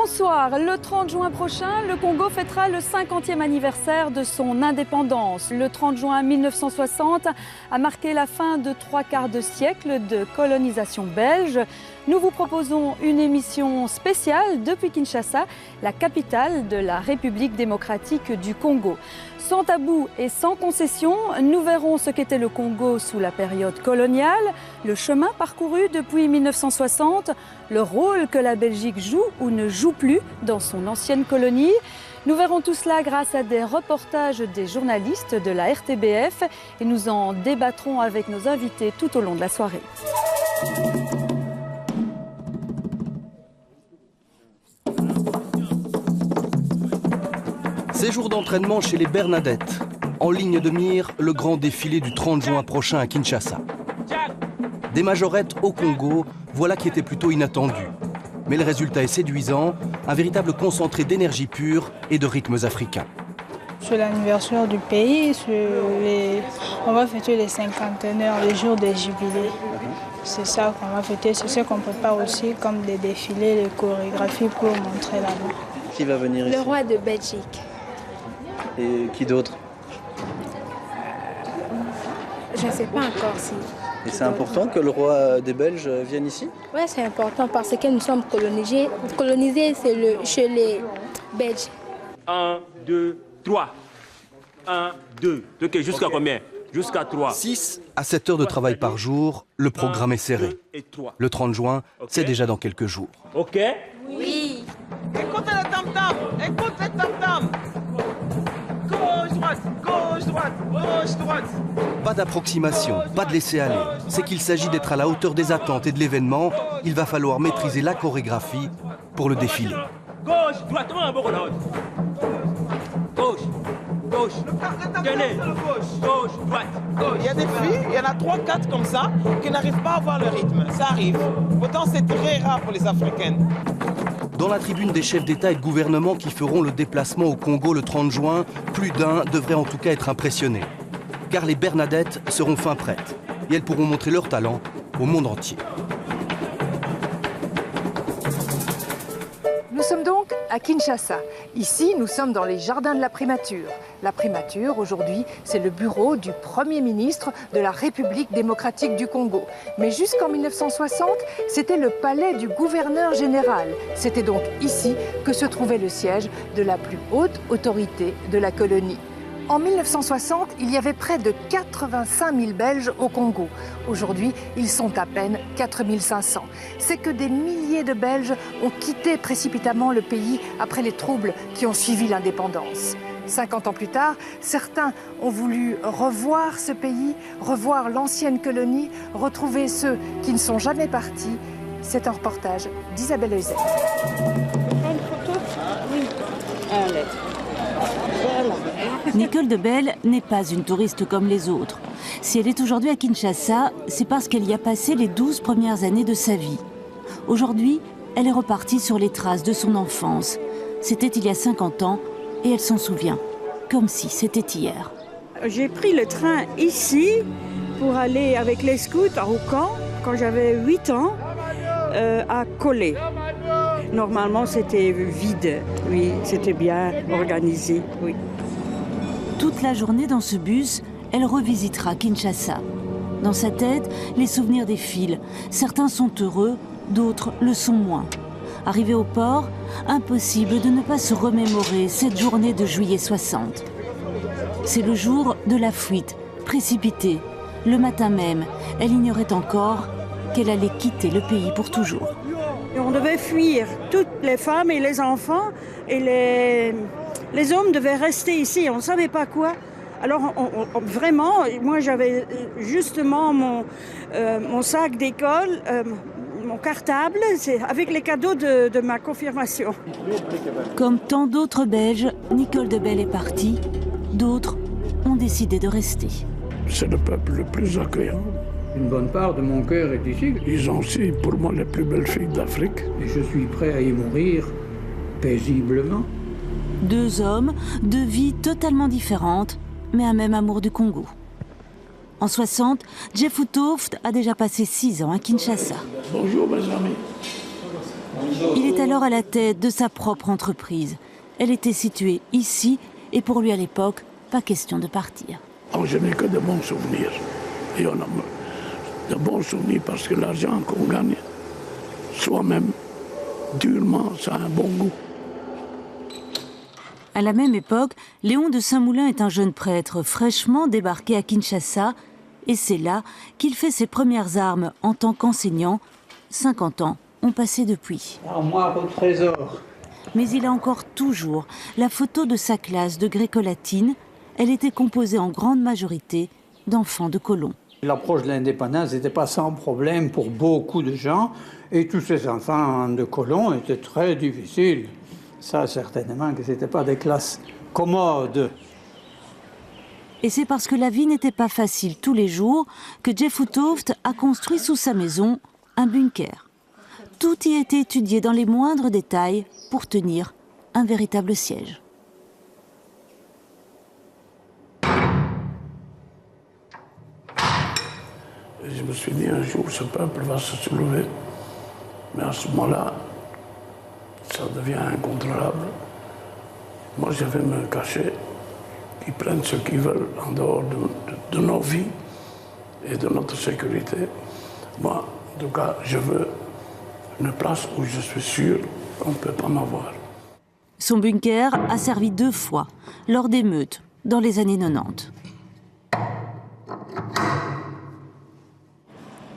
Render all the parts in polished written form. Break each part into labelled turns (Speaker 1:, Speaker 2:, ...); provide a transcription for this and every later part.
Speaker 1: Bonsoir, le 30 juin prochain, le Congo fêtera le 50e anniversaire de son indépendance. Le 30 juin 1960 a marqué la fin de 3/4 de siècle de colonisation belge. Nous vous proposons une émission spéciale depuis Kinshasa, la capitale de la République démocratique du Congo. Sans tabou et sans concession, nous verrons ce qu'était le Congo sous la période coloniale, le chemin parcouru depuis 1960, le rôle que la Belgique joue ou ne joue plus dans son ancienne colonie. Nous verrons tout cela grâce à des reportages des journalistes de la RTBF et nous en débattrons avec nos invités tout au long de la soirée.
Speaker 2: Séjour d'entraînement chez les Bernadettes. En ligne de mire, le grand défilé du 30 juin prochain à Kinshasa. Des majorettes au Congo, voilà qui était plutôt inattendu. Mais le résultat est séduisant, un véritable concentré d'énergie pure et de rythmes africains.
Speaker 3: C'est l'anniversaire du pays, on va fêter les cinquantenaires, le jour des jubilés. C'est ça qu'on va fêter, c'est ce qu'on prépare aussi comme des défilés, les chorégraphies pour montrer là-bas.
Speaker 4: Qui va venir ici?
Speaker 5: Le roi de Belgique.
Speaker 4: Et qui d'autre?
Speaker 5: Je ne sais pas encore si.
Speaker 4: Et c'est important que le roi des Belges vienne ici?
Speaker 5: Oui, c'est important parce que nous sommes colonisés. Colonisés, c'est chez les Belges.
Speaker 6: 1, 2, 3. 1, 2. Ok, jusqu'à combien? Jusqu'à 3.
Speaker 2: 6 à 7 heures de travail par jour, le programme est serré. Le 30 juin, c'est déjà dans quelques jours.
Speaker 6: Ok?
Speaker 5: Oui.
Speaker 7: Écoutez le tam-tam, écoute le tam-tam. Gauche, droite, gauche, droite, gauche, droite.
Speaker 2: Pas d'approximation, pas de laisser-aller. C'est qu'il s'agit d'être à la hauteur des attentes et de l'événement. Il va falloir maîtriser la chorégraphie pour le défilé.
Speaker 6: Gauche, droite, gauche, gauche, tenez, gauche, droite, gauche.
Speaker 7: Il y a des filles, il y en a 3-4 comme ça, qui n'arrivent pas à avoir le rythme. Ça arrive. Pourtant, c'est très rare pour les Africaines.
Speaker 2: Dans la tribune des chefs d'État et de gouvernement qui feront le déplacement au Congo le 30 juin, plus d'un devrait en tout cas être impressionné. Car les Bernadettes seront fin prêtes et elles pourront montrer leur talent au monde entier.
Speaker 8: Nous sommes donc à Kinshasa. Ici, nous sommes dans les jardins de la primature. La primature, aujourd'hui, c'est le bureau du Premier ministre de la République démocratique du Congo. Mais jusqu'en 1960, c'était le palais du gouverneur général. C'était donc ici que se trouvait le siège de la plus haute autorité de la colonie. En 1960, il y avait près de 85 000 Belges au Congo. Aujourd'hui, ils sont à peine 4 500. C'est que des milliers de Belges ont quitté précipitamment le pays après les troubles qui ont suivi l'indépendance. 50 ans plus tard, certains ont voulu revoir ce pays, revoir l'ancienne colonie, retrouver ceux qui ne sont jamais partis. C'est un reportage d'Isabelle Eusel.
Speaker 5: Une photo? Oui. Un lettre.
Speaker 9: Nicole Debelle n'est pas une touriste comme les autres. Si elle est aujourd'hui à Kinshasa, c'est parce qu'elle y a passé les 12 premières années de sa vie. Aujourd'hui, elle est repartie sur les traces de son enfance. C'était il y a 50 ans et elle s'en souvient, comme si c'était hier.
Speaker 10: J'ai pris le train ici pour aller avec les scouts à Roucan quand j'avais 8 ans à Collet. Normalement, c'était vide, oui, c'était bien organisé, oui.
Speaker 9: Toute la journée dans ce bus, elle revisitera Kinshasa. Dans sa tête, les souvenirs défilent. Certains sont heureux, d'autres le sont moins. Arrivée au port, impossible de ne pas se remémorer cette journée de juillet 60. C'est le jour de la fuite, précipitée. Le matin même, elle ignorait encore qu'elle allait quitter le pays pour toujours.
Speaker 10: Et on devait fuir, toutes les femmes et les enfants, et les hommes devaient rester ici, on ne savait pas quoi. Alors vraiment, moi j'avais justement mon sac d'école, mon cartable, avec les cadeaux de ma confirmation.
Speaker 9: Comme tant d'autres Belges, Nicole Debelle est partie, d'autres ont décidé de rester.
Speaker 11: C'est le peuple le plus accueillant.
Speaker 12: Une bonne part de mon cœur est ici.
Speaker 11: Ils ont aussi pour moi les plus belles filles d'Afrique.
Speaker 12: Et je suis prêt à y mourir paisiblement.
Speaker 9: Deux hommes, deux vies totalement différentes, mais un même amour du Congo. En 60, Jeff Toft a déjà passé 6 ans à Kinshasa.
Speaker 11: Bonjour mes amis.
Speaker 9: Il est alors à la tête de sa propre entreprise. Elle était située ici et pour lui à l'époque, pas question de partir.
Speaker 11: Oh, je n'ai que de bons souvenirs. Et on a de bons souvenirs parce que l'argent qu'on gagne, soi-même, durement, ça a un bon goût.
Speaker 9: À la même époque, Léon de Saint-Moulin est un jeune prêtre fraîchement débarqué à Kinshasa et c'est là qu'il fait ses premières armes en tant qu'enseignant. 50 ans ont passé depuis.
Speaker 12: Armoire au trésor.
Speaker 9: Mais il a encore toujours la photo de sa classe de gréco-latine. Elle était composée en grande majorité d'enfants de colons.
Speaker 12: L'approche de l'indépendance n'était pas sans problème pour beaucoup de gens et tous ces enfants de colons étaient très difficiles. Ça, certainement que ce n'était pas des classes commodes.
Speaker 9: Et c'est parce que la vie n'était pas facile tous les jours que Jeff Uthoofd a construit sous sa maison un bunker. Tout y a été étudié dans les moindres détails pour tenir un véritable siège.
Speaker 11: Et je me suis dit, un jour, ce peuple va se soulever. Mais à ce moment-là, ça devient incontrôlable. Moi, je vais me cacher. Ils prennent ce qu'ils veulent en dehors de nos vies et de notre sécurité. Moi, en tout cas, je veux une place où je suis sûr qu'on ne peut pas m'avoir.
Speaker 9: Son bunker a servi 2 fois, lors d'émeutes, dans les années 90.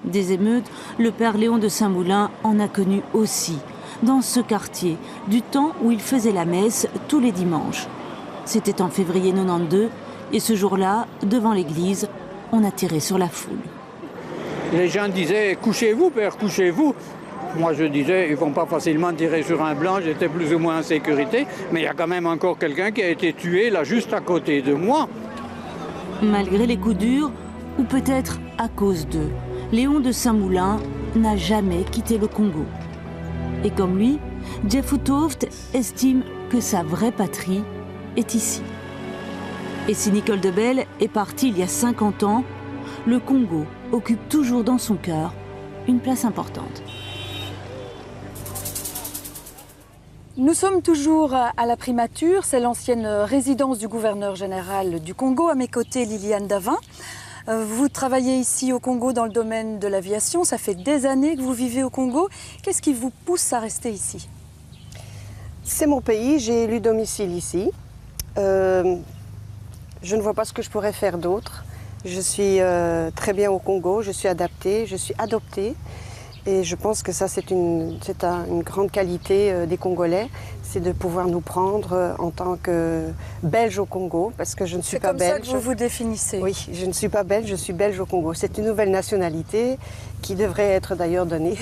Speaker 9: Des émeutes, le père Léon de Saint-Moulin en a connu aussi, dans ce quartier, du temps où il faisait la messe tous les dimanches. C'était en février 92, et ce jour-là, devant l'église, on a tiré sur la foule.
Speaker 12: Les gens disaient « Couchez-vous, père, couchez-vous ». Moi, je disais, ils ne vont pas facilement tirer sur un blanc, j'étais plus ou moins en sécurité, mais il y a quand même encore quelqu'un qui a été tué là, juste à côté de moi.
Speaker 9: Malgré les coups durs, ou peut-être à cause d'eux, Léon de Saint-Moulin n'a jamais quitté le Congo. Et comme lui, Jeff Uthoofd estime que sa vraie patrie est ici. Et si Nicole Debelle est partie il y a 50 ans, le Congo occupe toujours dans son cœur une place importante.
Speaker 1: Nous sommes toujours à la primature, c'est l'ancienne résidence du gouverneur général du Congo. À mes côtés, Liliane Davin. Vous travaillez ici au Congo dans le domaine de l'aviation. Ça fait des années que vous vivez au Congo. Qu'est-ce qui vous pousse à rester ici?
Speaker 13: C'est mon pays, j'ai élu domicile ici. Je ne vois pas ce que je pourrais faire d'autre. Je suis très bien au Congo, je suis adaptée, je suis adoptée. Et je pense que ça, c'est une grande qualité des Congolais, c'est de pouvoir nous prendre en tant que Belge au Congo, parce que je ne suis pas belge.
Speaker 1: C'est comme ça que vous vous définissez? Oui,
Speaker 13: je ne suis pas belge, je suis belge au Congo. C'est une nouvelle nationalité qui devrait être d'ailleurs donnée.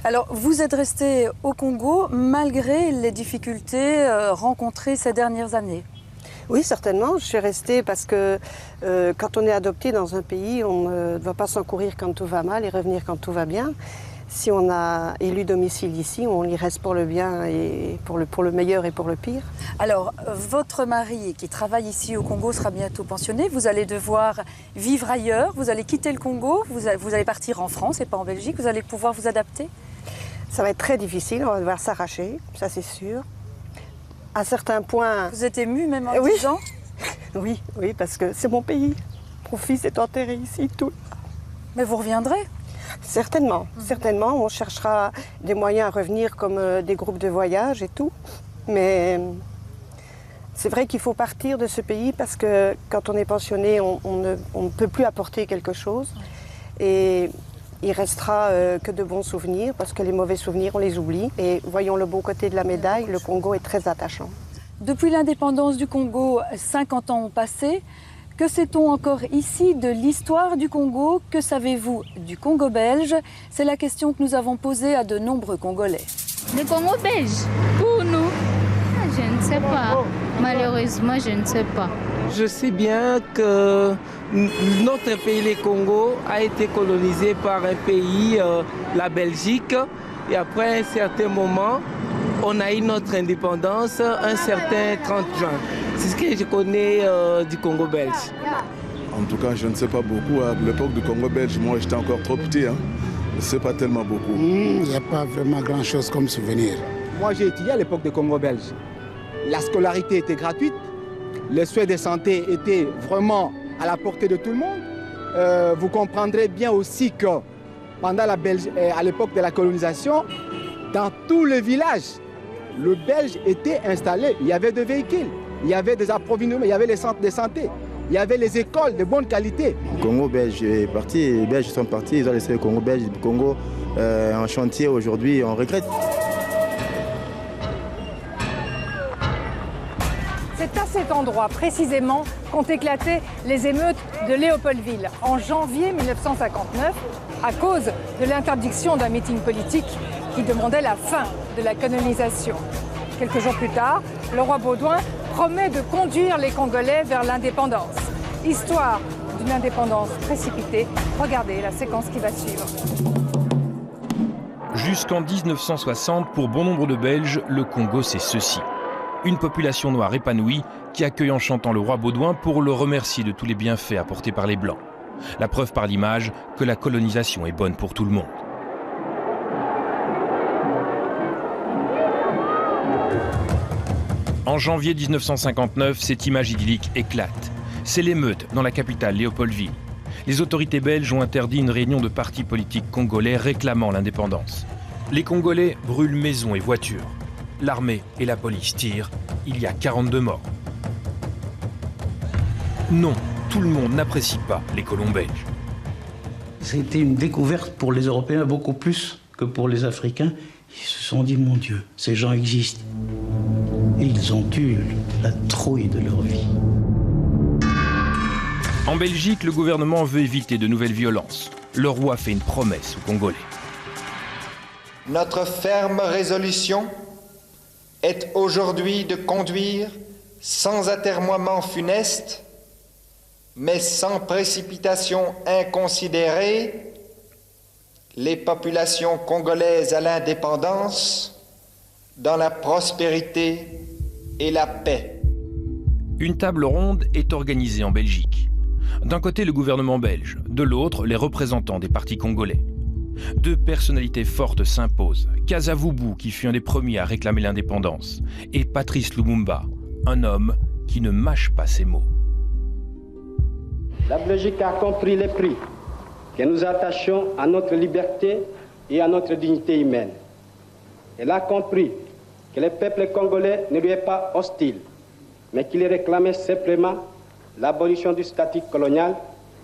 Speaker 1: Alors, vous êtes resté au Congo malgré les difficultés rencontrées ces dernières années?
Speaker 13: Oui, certainement. Je suis restée parce que quand on est adopté dans un pays, on ne doit pas s'encourir quand tout va mal et revenir quand tout va bien. Si on a élu domicile ici, on y reste pour le bien et pour le meilleur et pour le pire.
Speaker 1: Alors, votre mari qui travaille ici au Congo sera bientôt pensionné. Vous allez devoir vivre ailleurs. Vous allez quitter le Congo. Vous allez partir en France et pas en Belgique. Vous allez pouvoir vous adapter?
Speaker 13: Ça va être très difficile. On va devoir s'arracher, ça c'est sûr. À certains points...
Speaker 1: Vous êtes ému même en disant?
Speaker 13: Oui, oui, parce que c'est mon pays. Mon fils est enterré ici, tout.
Speaker 1: Mais vous reviendrez?
Speaker 13: Certainement, certainement. On cherchera des moyens à revenir comme des groupes de voyage et tout. Mais c'est vrai qu'il faut partir de ce pays parce que quand on est pensionné, on ne peut plus apporter quelque chose. Et il restera que de bons souvenirs parce que les mauvais souvenirs, on les oublie. Et voyons le bon côté de la médaille, le Congo est très attachant.
Speaker 1: Depuis l'indépendance du Congo, 50 ans ont passé. Que sait-on encore ici de l'histoire du Congo? Que savez-vous du Congo belge? C'est la question que nous avons posée à de nombreux Congolais.
Speaker 14: Le Congo belge, pour nous, je ne sais pas. Malheureusement, je ne sais pas.
Speaker 15: Je sais bien que notre pays, le Congo, a été colonisé par un pays, la Belgique. Et après un certain moment, on a eu notre indépendance, un certain 30 juin. C'est ce que je connais du Congo belge.
Speaker 16: En tout cas, je ne sais pas beaucoup. À l'époque du Congo belge, moi j'étais encore trop petit. C'est pas tellement beaucoup.
Speaker 17: Il n'y a pas vraiment grand-chose comme souvenir.
Speaker 18: Moi, j'ai étudié à l'époque du Congo belge. La scolarité était gratuite. Les soins de santé étaient vraiment à la portée de tout le monde. Vous comprendrez bien aussi que pendant à l'époque de la colonisation, dans tous les villages, le Belge était installé. Il y avait des véhicules, il y avait des approvisionnements, il y avait les centres de santé, il y avait les écoles de bonne qualité.
Speaker 19: Le Congo belge est parti, les Belges sont partis, ils ont laissé le Congo belge, le Congo en chantier aujourd'hui, on regrette.
Speaker 8: C'est à cet endroit précisément qu'ont éclaté les émeutes de Léopoldville en janvier 1959 à cause de l'interdiction d'un meeting politique qui demandait la fin de la colonisation. Quelques jours plus tard, le roi Baudouin promet de conduire les Congolais vers l'indépendance. Histoire d'une indépendance précipitée. Regardez la séquence qui va suivre.
Speaker 20: Jusqu'en 1960, pour bon nombre de Belges, le Congo c'est ceci. Une population noire épanouie qui accueille en chantant le roi Baudouin pour le remercier de tous les bienfaits apportés par les Blancs. La preuve par l'image que la colonisation est bonne pour tout le monde. En janvier 1959, cette image idyllique éclate. C'est l'émeute dans la capitale, Léopoldville. Les autorités belges ont interdit une réunion de partis politiques congolais réclamant l'indépendance. Les Congolais brûlent maisons et voitures. L'armée et la police tirent. Il y a 42 morts. Non, tout le monde n'apprécie pas les colons belges.
Speaker 21: C'était une découverte pour les Européens beaucoup plus que pour les Africains. Ils se sont dit, mon Dieu, ces gens existent. Et ils ont eu la trouille de leur vie.
Speaker 20: En Belgique, le gouvernement veut éviter de nouvelles violences. Le roi fait une promesse aux Congolais.
Speaker 22: Notre ferme résolution est aujourd'hui de conduire sans atermoiement funeste, mais sans précipitation inconsidérée, les populations congolaises à l'indépendance, dans la prospérité et la paix.
Speaker 20: Une table ronde est organisée en Belgique. D'un côté, le gouvernement belge, de l'autre, les représentants des partis congolais. Deux personnalités fortes s'imposent. Kasavubu, qui fut un des premiers à réclamer l'indépendance, et Patrice Lumumba, un homme qui ne mâche pas ses mots.
Speaker 23: La Belgique a compris les prix que nous attachons à notre liberté et à notre dignité humaine. Elle a compris que le peuple congolais ne lui est pas hostile, mais qu'il réclamait simplement l'abolition du statut colonial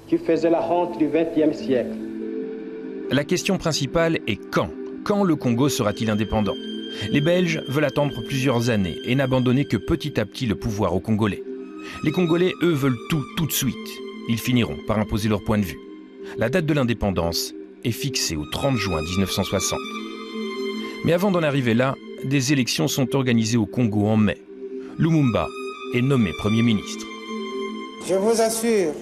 Speaker 23: qui faisait la honte du XXe siècle.
Speaker 20: La question principale est quand ? Quand le Congo sera-t-il indépendant ? Les Belges veulent attendre plusieurs années et n'abandonner que petit à petit le pouvoir aux Congolais. Les Congolais, eux, veulent tout de suite. Ils finiront par imposer leur point de vue. La date de l'indépendance est fixée au 30 juin 1960. Mais avant d'en arriver là, des élections sont organisées au Congo en mai. Lumumba est nommé Premier ministre.
Speaker 24: Je vous assure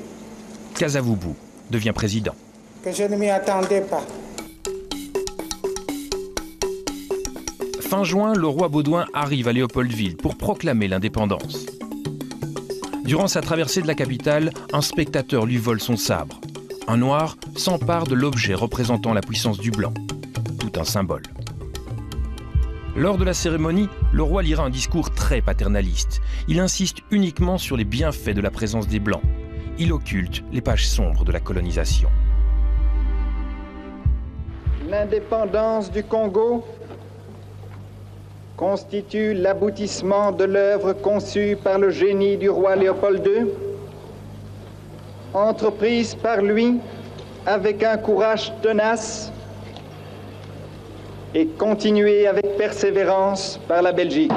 Speaker 20: Kasavubu devient président.
Speaker 24: Que je ne m'y attendais pas.
Speaker 20: Fin juin, le roi Baudouin arrive à Léopoldville pour proclamer l'indépendance. Durant sa traversée de la capitale, un spectateur lui vole son sabre. Un noir s'empare de l'objet représentant la puissance du blanc. Tout un symbole. Lors de la cérémonie, le roi lira un discours très paternaliste. Il insiste uniquement sur les bienfaits de la présence des Blancs. Il occulte les pages sombres de la colonisation.
Speaker 22: L'indépendance du Congo constitue l'aboutissement de l'œuvre conçue par le génie du roi Léopold II, entreprise par lui avec un courage tenace et continuée avec persévérance par la Belgique.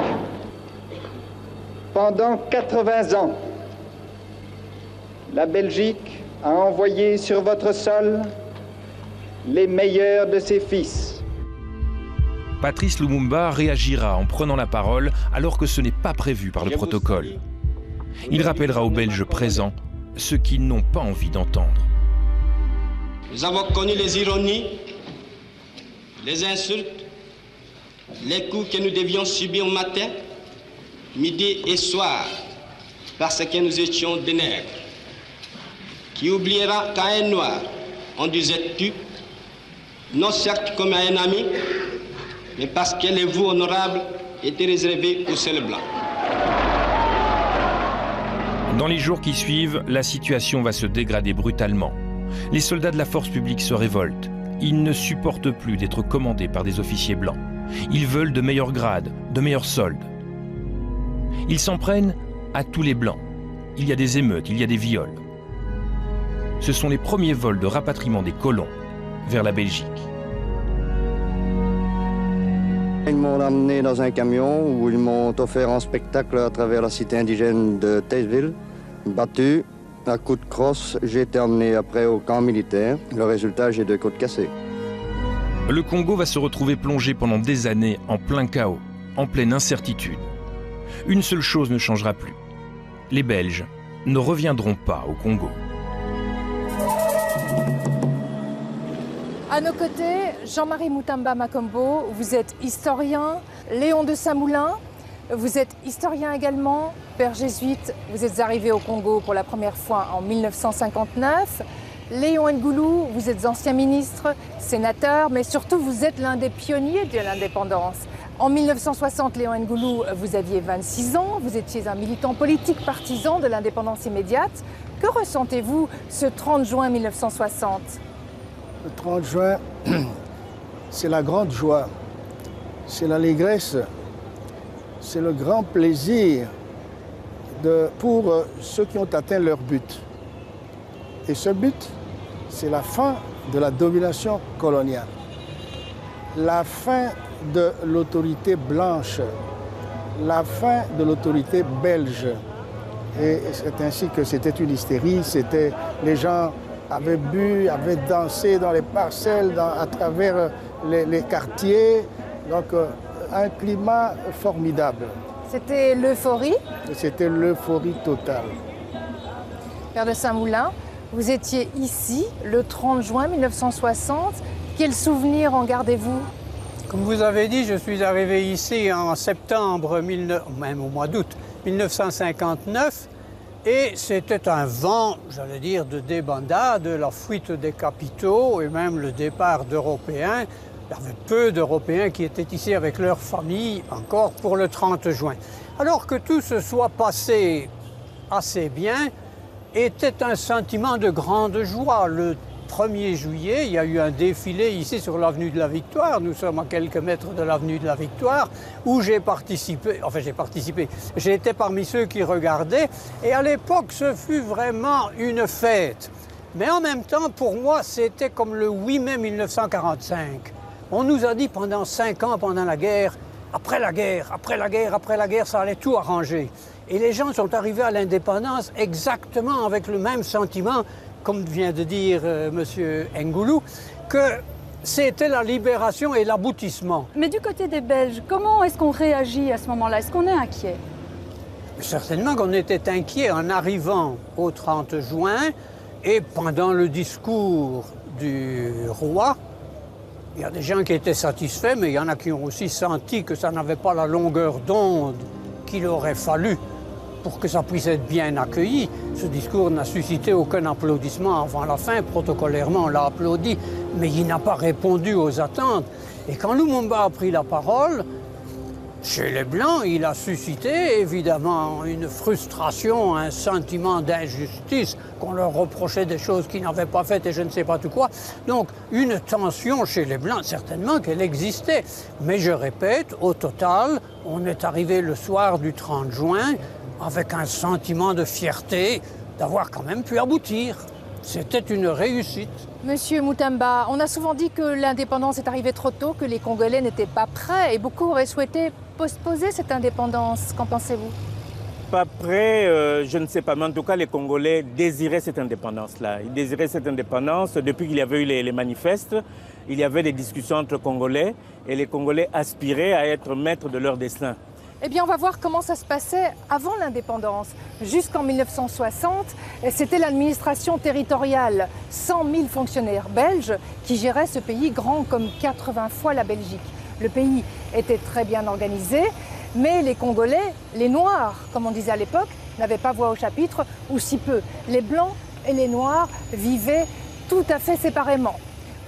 Speaker 22: Pendant 80 ans, la Belgique a envoyé sur votre sol les meilleurs de ses fils.
Speaker 20: Patrice Lumumba réagira en prenant la parole alors que ce n'est pas prévu par le protocole. Il rappellera aux Belges présents ce qu'ils n'ont pas envie d'entendre.
Speaker 23: Nous avons connu les ironies, les insultes, les coups que nous devions subir matin, midi et soir, parce que nous étions des nègres. Qui oubliera qu'à un noir, on disait tu, non certes comme à un ami, mais parce que les voeux honorables étaient réservés aux seuls blancs.
Speaker 20: Dans les jours qui suivent, la situation va se dégrader brutalement. Les soldats de la force publique se révoltent. Ils ne supportent plus d'être commandés par des officiers blancs. Ils veulent de meilleurs grades, de meilleurs soldes. Ils s'en prennent à tous les blancs. Il y a des émeutes, il y a des viols. Ce sont les premiers vols de rapatriement des colons vers la Belgique.
Speaker 3: Ils m'ont emmené dans un camion où ils m'ont offert un spectacle à travers la cité indigène de Tazeville. Battu, à coups de crosse, j'ai été emmené après au camp militaire. Le résultat, j'ai 2 côtes cassées.
Speaker 20: Le Congo va se retrouver plongé pendant des années en plein chaos, en pleine incertitude. Une seule chose ne changera plus. Les Belges ne reviendront pas au Congo.
Speaker 8: À nos côtés, Jean-Marie Mutamba Makombo, vous êtes historien. Léon de Saint-Moulin, vous êtes historien également. Père jésuite, vous êtes arrivé au Congo pour la première fois en 1959. Léon Ngoulou, vous êtes ancien ministre, sénateur, mais surtout vous êtes l'un des pionniers de l'indépendance. En 1960, Léon Ngoulou, vous aviez 26 ans, vous étiez un militant politique partisan de l'indépendance immédiate. Que ressentez-vous ce 30 juin 1960 ?
Speaker 4: Le 30 juin, c'est la grande joie, c'est l'allégresse, c'est le grand plaisir pour ceux qui ont atteint leur but. Et ce but, c'est la fin de la domination coloniale, la fin de l'autorité blanche, la fin de l'autorité belge. Et c'est ainsi que c'était une hystérie, les gens avaient bu, avaient dansé dans les parcelles, à travers les quartiers. Donc un climat formidable.
Speaker 8: C'était l'euphorie ?
Speaker 4: C'était l'euphorie totale.
Speaker 8: Père de Saint-Moulin, vous étiez ici le 30 juin 1960. Quel souvenir en gardez-vous ?
Speaker 12: Comme vous avez dit, je suis arrivé ici en septembre, même au mois d'août 1959. Et c'était un vent, j'allais dire, de débandade, la fuite des capitaux et même le départ d'Européens. Il y avait peu d'Européens qui étaient ici avec leurs familles encore pour le 30 juin. Alors que tout se soit passé assez bien, était un sentiment de grande joie. Le 1er juillet, il y a eu un défilé ici sur l'avenue de la Victoire. Nous sommes à quelques mètres de l'avenue de la Victoire, où j'ai participé. J'ai été parmi ceux qui regardaient. Et à l'époque, ce fut vraiment une fête. Mais en même temps, pour moi, c'était comme le 8 mai 1945. On nous a dit pendant 5 ans, pendant la guerre, après la guerre, ça allait tout arranger. Et les gens sont arrivés à l'indépendance exactement avec le même sentiment, comme vient de dire M. Ngoulou, que c'était la libération et l'aboutissement.
Speaker 1: Mais du côté des Belges, comment est-ce qu'on réagit à ce moment-là? Est-ce qu'on est inquiet?
Speaker 12: Certainement qu'on était inquiet en arrivant au 30 juin et pendant le discours du roi. Il y a des gens qui étaient satisfaits, mais il y en a qui ont aussi senti que ça n'avait pas la longueur d'onde qu'il aurait fallu pour que ça puisse être bien accueilli. Ce discours n'a suscité aucun applaudissement avant la fin. Protocolairement, on l'a applaudi, mais il n'a pas répondu aux attentes. Et quand Lumumba a pris la parole, chez les Blancs, il a suscité évidemment une frustration, un sentiment d'injustice, qu'on leur reprochait des choses qu'ils n'avaient pas faites et je ne sais pas tout quoi. Donc une tension chez les Blancs, certainement qu'elle existait. Mais je répète, au total, on est arrivé le soir du 30 juin avec un sentiment de fierté d'avoir quand même pu aboutir. C'était une réussite.
Speaker 8: Monsieur Mutamba, on a souvent dit que l'indépendance est arrivée trop tôt, que les Congolais n'étaient pas prêts et beaucoup auraient souhaité postposer cette indépendance. Qu'en pensez-vous?
Speaker 6: Pas prêt, je ne sais pas, mais en tout cas les Congolais désiraient cette indépendance-là. Ils désiraient cette indépendance depuis qu'il y avait eu les manifestes. Il y avait des discussions entre Congolais et les Congolais aspiraient à être maîtres de leur destin.
Speaker 8: Eh bien, on va voir comment ça se passait avant l'indépendance. Jusqu'en 1960, c'était l'administration territoriale, 100 000 fonctionnaires belges qui géraient ce pays grand comme 80 fois la Belgique. Le pays était très bien organisé, mais les Congolais, les Noirs, comme on disait à l'époque, n'avaient pas voix au chapitre, ou si peu. Les Blancs et les Noirs vivaient tout à fait séparément.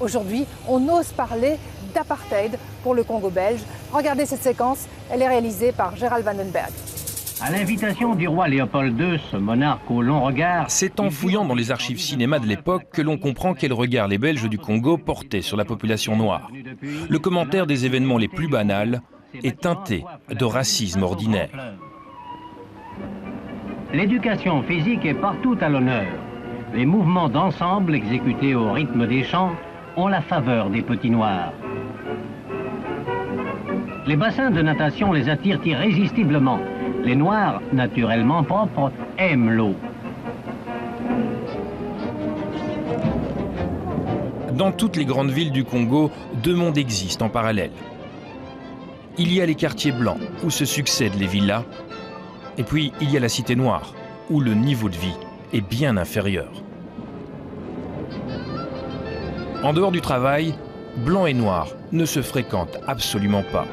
Speaker 8: Aujourd'hui, on ose parler d'apartheid pour le Congo belge. Regardez cette séquence, elle est réalisée par Gérald Vandenberg.
Speaker 2: À l'invitation du roi Léopold II, ce monarque au long regard...
Speaker 20: C'est en fouillant dans les archives cinéma de l'époque que l'on comprend quel regard les Belges du Congo portaient sur la population noire. Le commentaire des événements les plus banals est teinté de racisme ordinaire.
Speaker 2: L'éducation physique est partout à l'honneur. Les mouvements d'ensemble exécutés au rythme des chants ont la faveur des petits noirs. Les bassins de natation les attirent irrésistiblement. Les Noirs, naturellement propres, aiment l'eau.
Speaker 20: Dans toutes les grandes villes du Congo, deux mondes existent en parallèle. Il y a les quartiers blancs, où se succèdent les villas, et puis il y a la cité noire, où le niveau de vie est bien inférieur. En dehors du travail, blanc et noir ne se fréquentent absolument pas.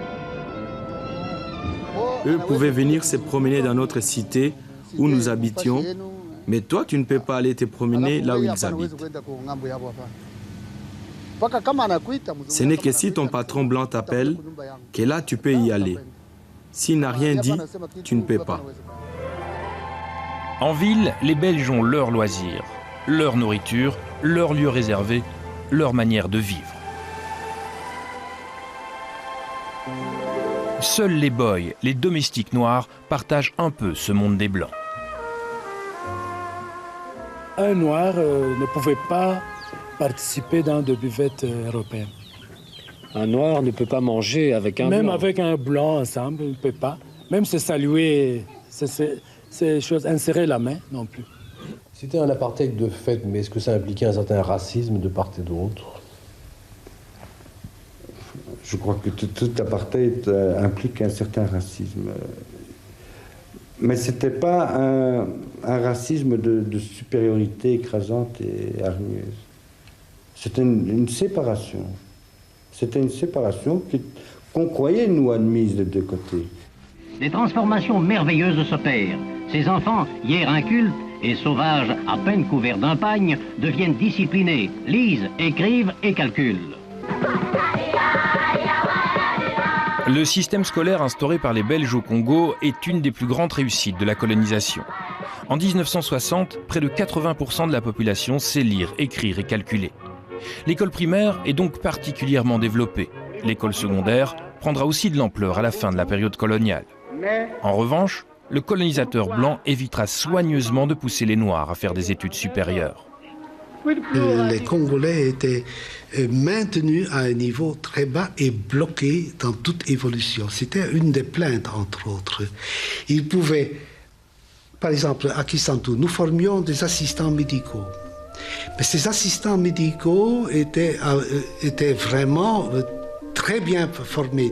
Speaker 5: Eux pouvaient venir se promener dans notre cité où nous habitions, mais toi, tu ne peux pas aller te promener là où ils habitent. Ce n'est que si ton patron blanc t'appelle que là, tu peux y aller. S'il n'a rien dit, tu ne peux pas.
Speaker 20: En ville, les Belges ont leurs loisirs, leur nourriture, leur lieu réservé, leur manière de vivre. Seuls les boys, les domestiques noirs, partagent un peu ce monde des Blancs.
Speaker 7: Un noir ne pouvait pas participer dans des buvettes européennes.
Speaker 16: Un noir ne peut pas manger avec un blanc.
Speaker 7: Même avec un blanc ensemble, il ne peut pas. Même se saluer, ces choses, insérer la main non plus.
Speaker 25: C'était un apartheid de fait, mais est-ce que ça impliquait un certain racisme de part et d'autre?
Speaker 26: Je crois que tout apartheid implique un certain racisme. Mais ce n'était pas un racisme de supériorité écrasante et hargneuse. C'était une séparation. C'était une séparation qu'on croyait, nous, admise des deux côtés.
Speaker 2: Des transformations merveilleuses s'opèrent. Ces enfants, hier incultes et sauvages à peine couverts d'un pagne, deviennent disciplinés, lisent, écrivent et calculent.
Speaker 20: Le système scolaire instauré par les Belges au Congo est une des plus grandes réussites de la colonisation. En 1960, près de 80% de la population sait lire, écrire et calculer. L'école primaire est donc particulièrement développée. L'école secondaire prendra aussi de l'ampleur à la fin de la période coloniale. En revanche, le colonisateur blanc évitera soigneusement de pousser les Noirs à faire des études supérieures.
Speaker 17: Les Congolais étaient maintenus à un niveau très bas et bloqués dans toute évolution. C'était une des plaintes, entre autres. Ils pouvaient, par exemple, à Kisantu, nous formions des assistants médicaux. Mais ces assistants médicaux étaient vraiment très bien formés,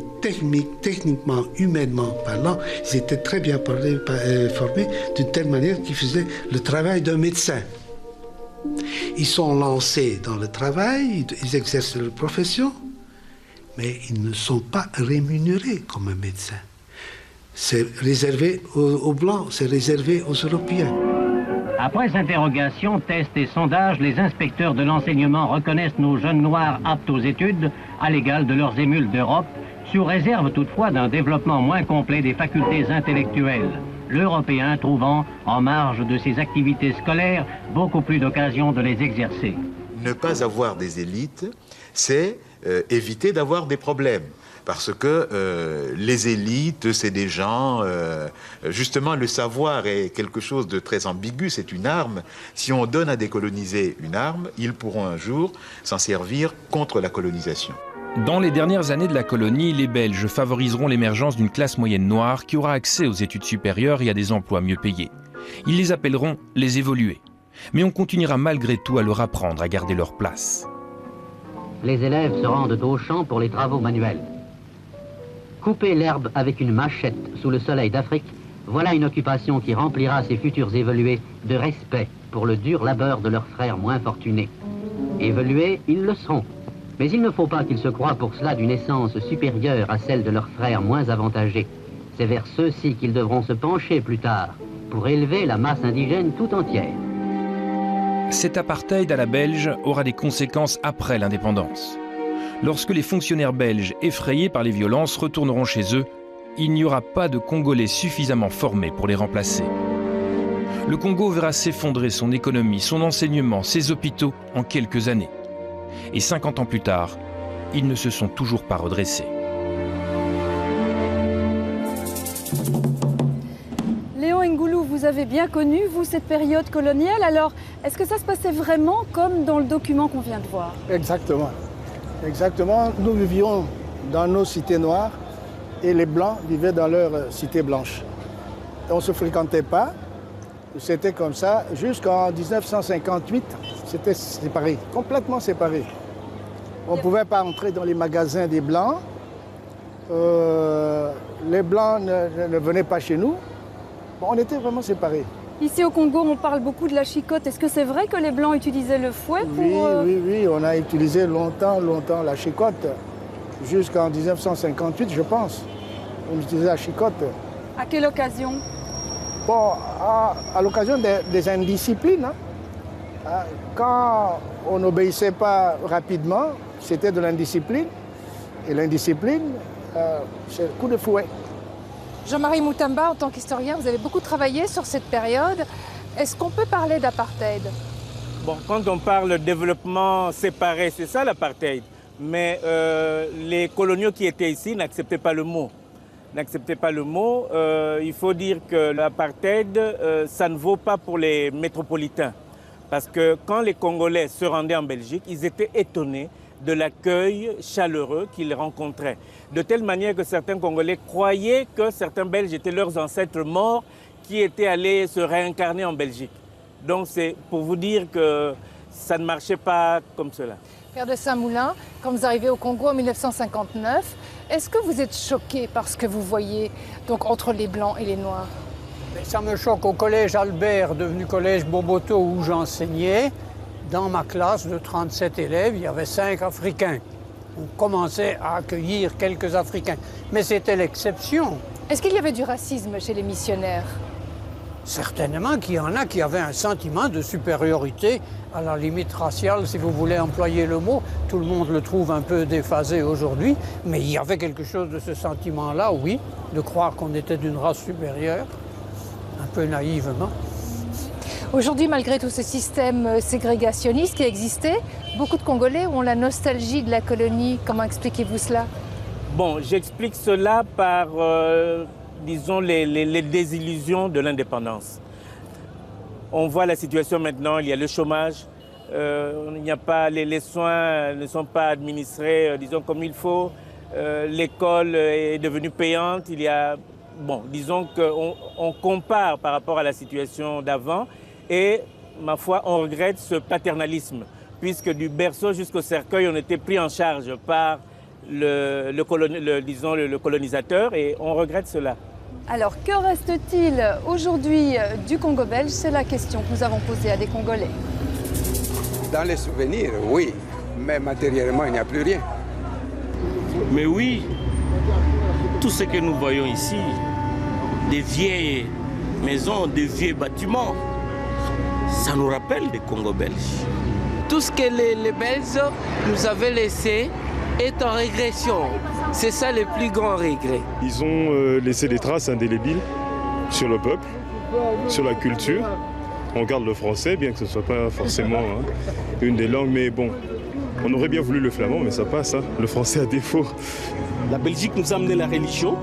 Speaker 17: techniquement, humainement parlant. Ils étaient très bien formés d'une telle manière qu'ils faisaient le travail d'un médecin. Ils sont lancés dans le travail, ils exercent leur profession, mais ils ne sont pas rémunérés comme un médecin. C'est réservé aux Blancs, c'est réservé aux Européens.
Speaker 2: Après interrogation, tests et sondages, les inspecteurs de l'enseignement reconnaissent nos jeunes Noirs aptes aux études à l'égal de leurs émules d'Europe, sous réserve toutefois d'un développement moins complet des facultés intellectuelles. L'Européen trouvant, en marge de ses activités scolaires, beaucoup plus d'occasions de les exercer.
Speaker 27: Ne pas avoir des élites, c'est éviter d'avoir des problèmes. Parce que les élites, c'est des gens... justement, le savoir est quelque chose de très ambigu, c'est une arme. Si on donne à décoloniser une arme, ils pourront un jour s'en servir contre la colonisation.
Speaker 20: Dans les dernières années de la colonie, les Belges favoriseront l'émergence d'une classe moyenne noire qui aura accès aux études supérieures et à des emplois mieux payés. Ils les appelleront les évolués. Mais on continuera malgré tout à leur apprendre à garder leur place.
Speaker 2: Les élèves se rendent au champ pour les travaux manuels. Couper l'herbe avec une machette sous le soleil d'Afrique, voilà une occupation qui remplira ces futurs évolués de respect pour le dur labeur de leurs frères moins fortunés. Évolués, ils le seront. Mais il ne faut pas qu'ils se croient pour cela d'une essence supérieure à celle de leurs frères moins avantagés. C'est vers ceux-ci qu'ils devront se pencher plus tard, pour élever la masse indigène tout entière.
Speaker 20: Cet apartheid à la belge aura des conséquences après l'indépendance. Lorsque les fonctionnaires belges, effrayés par les violences, retourneront chez eux, il n'y aura pas de Congolais suffisamment formés pour les remplacer. Le Congo verra s'effondrer son économie, son enseignement, ses hôpitaux en quelques années. Et 50 ans plus tard, ils ne se sont toujours pas redressés.
Speaker 1: Léon Ngoulou, vous avez bien connu, vous, cette période coloniale. Alors, est-ce que ça se passait vraiment comme dans le document qu'on vient de voir?
Speaker 4: Exactement. Exactement. Nous vivions dans nos cités noires et les Blancs vivaient dans leur cité blanche. On ne se fréquentait pas. C'était comme ça jusqu'en 1958. C'était séparé, complètement séparé. On ne pouvait pas entrer dans les magasins des Blancs. Les Blancs ne venaient pas chez nous. Bon, on était vraiment séparés.
Speaker 1: Ici au Congo, on parle beaucoup de la chicotte. Est-ce que c'est vrai que les Blancs utilisaient le fouet pour...
Speaker 4: Oui, on a utilisé longtemps la chicotte. Jusqu'en 1958, je pense. On utilisait la chicotte.
Speaker 1: À quelle occasion?
Speaker 4: Bon, à l'occasion des indisciplines. Hein. Quand on n'obéissait pas rapidement, c'était de l'indiscipline. Et l'indiscipline, c'est le coup de fouet.
Speaker 8: Jean-Marie Moutamba, en tant qu'historien, vous avez beaucoup travaillé sur cette période. Est-ce qu'on peut parler d'apartheid?
Speaker 6: Bon, quand on parle de développement séparé, c'est ça l'apartheid. Mais les coloniaux qui étaient ici n'acceptaient pas le mot. Il faut dire que l'apartheid, ça ne vaut pas pour les métropolitains. Parce que quand les Congolais se rendaient en Belgique, ils étaient étonnés de l'accueil chaleureux qu'ils rencontraient. De telle manière que certains Congolais croyaient que certains Belges étaient leurs ancêtres morts qui étaient allés se réincarner en Belgique. Donc c'est pour vous dire que ça ne marchait pas comme cela.
Speaker 8: Père de Saint-Moulin, quand vous arrivez au Congo en 1959, est-ce que vous êtes choqué par ce que vous voyez donc, entre les Blancs et les Noirs?
Speaker 12: Ça me choque au collège Albert, devenu collège Boboto où j'enseignais. Dans ma classe de 37 élèves, il y avait 5 Africains. On commençait à accueillir quelques Africains, mais c'était l'exception.
Speaker 8: Est-ce qu'il y avait du racisme chez les missionnaires?
Speaker 12: Certainement qu'il y en a qui avaient un sentiment de supériorité, à la limite raciale, si vous voulez employer le mot. Tout le monde le trouve un peu déphasé aujourd'hui, mais il y avait quelque chose de ce sentiment-là, oui, de croire qu'on était d'une race supérieure, un peu naïvement.
Speaker 8: Aujourd'hui, malgré tout ce système ségrégationniste qui existait, beaucoup de Congolais ont la nostalgie de la colonie. Comment expliquez-vous cela?
Speaker 6: Bon, j'explique cela par, disons, les désillusions de l'indépendance. On voit la situation maintenant, il y a le chômage, il n'y a pas, les soins ne sont pas administrés, disons, comme il faut. L'école est devenue payante, il y a... Bon, disons qu'on compare par rapport à la situation d'avant. Et, ma foi, on regrette ce paternalisme, puisque du berceau jusqu'au cercueil, on était pris en charge par le colonisateur, et on regrette cela.
Speaker 1: Alors, que reste-t-il aujourd'hui du Congo belge? C'est la question que nous avons posée à des Congolais.
Speaker 9: Dans les souvenirs, oui, mais matériellement, il n'y a plus rien.
Speaker 10: Mais oui, tout ce que nous voyons ici, des vieilles maisons, des vieux bâtiments, ça nous rappelle des Congo belges.
Speaker 11: Tout ce que les Belges nous avaient laissé est en régression. C'est ça le plus grand regret.
Speaker 13: Ils ont laissé des traces indélébiles sur le peuple, sur la culture. On garde le français, bien que ce ne soit pas forcément une des langues, mais bon, on aurait bien voulu le flamand, mais ça passe, hein, le français à défaut.
Speaker 10: La Belgique nous a amené la religion,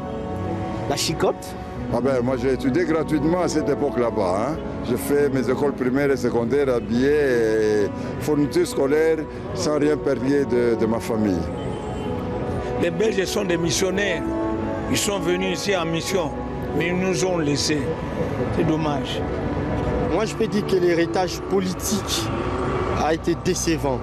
Speaker 10: la chicotte.
Speaker 14: Ah ben, moi j'ai étudié gratuitement à cette époque là-bas. Hein. J'ai fait mes écoles primaires et secondaires à billets et fournitures scolaires sans rien payer de ma famille.
Speaker 10: Les Belges sont des missionnaires. Ils sont venus ici en mission, mais ils nous ont laissés. C'est dommage.
Speaker 15: Moi je peux dire que l'héritage politique a été décevant.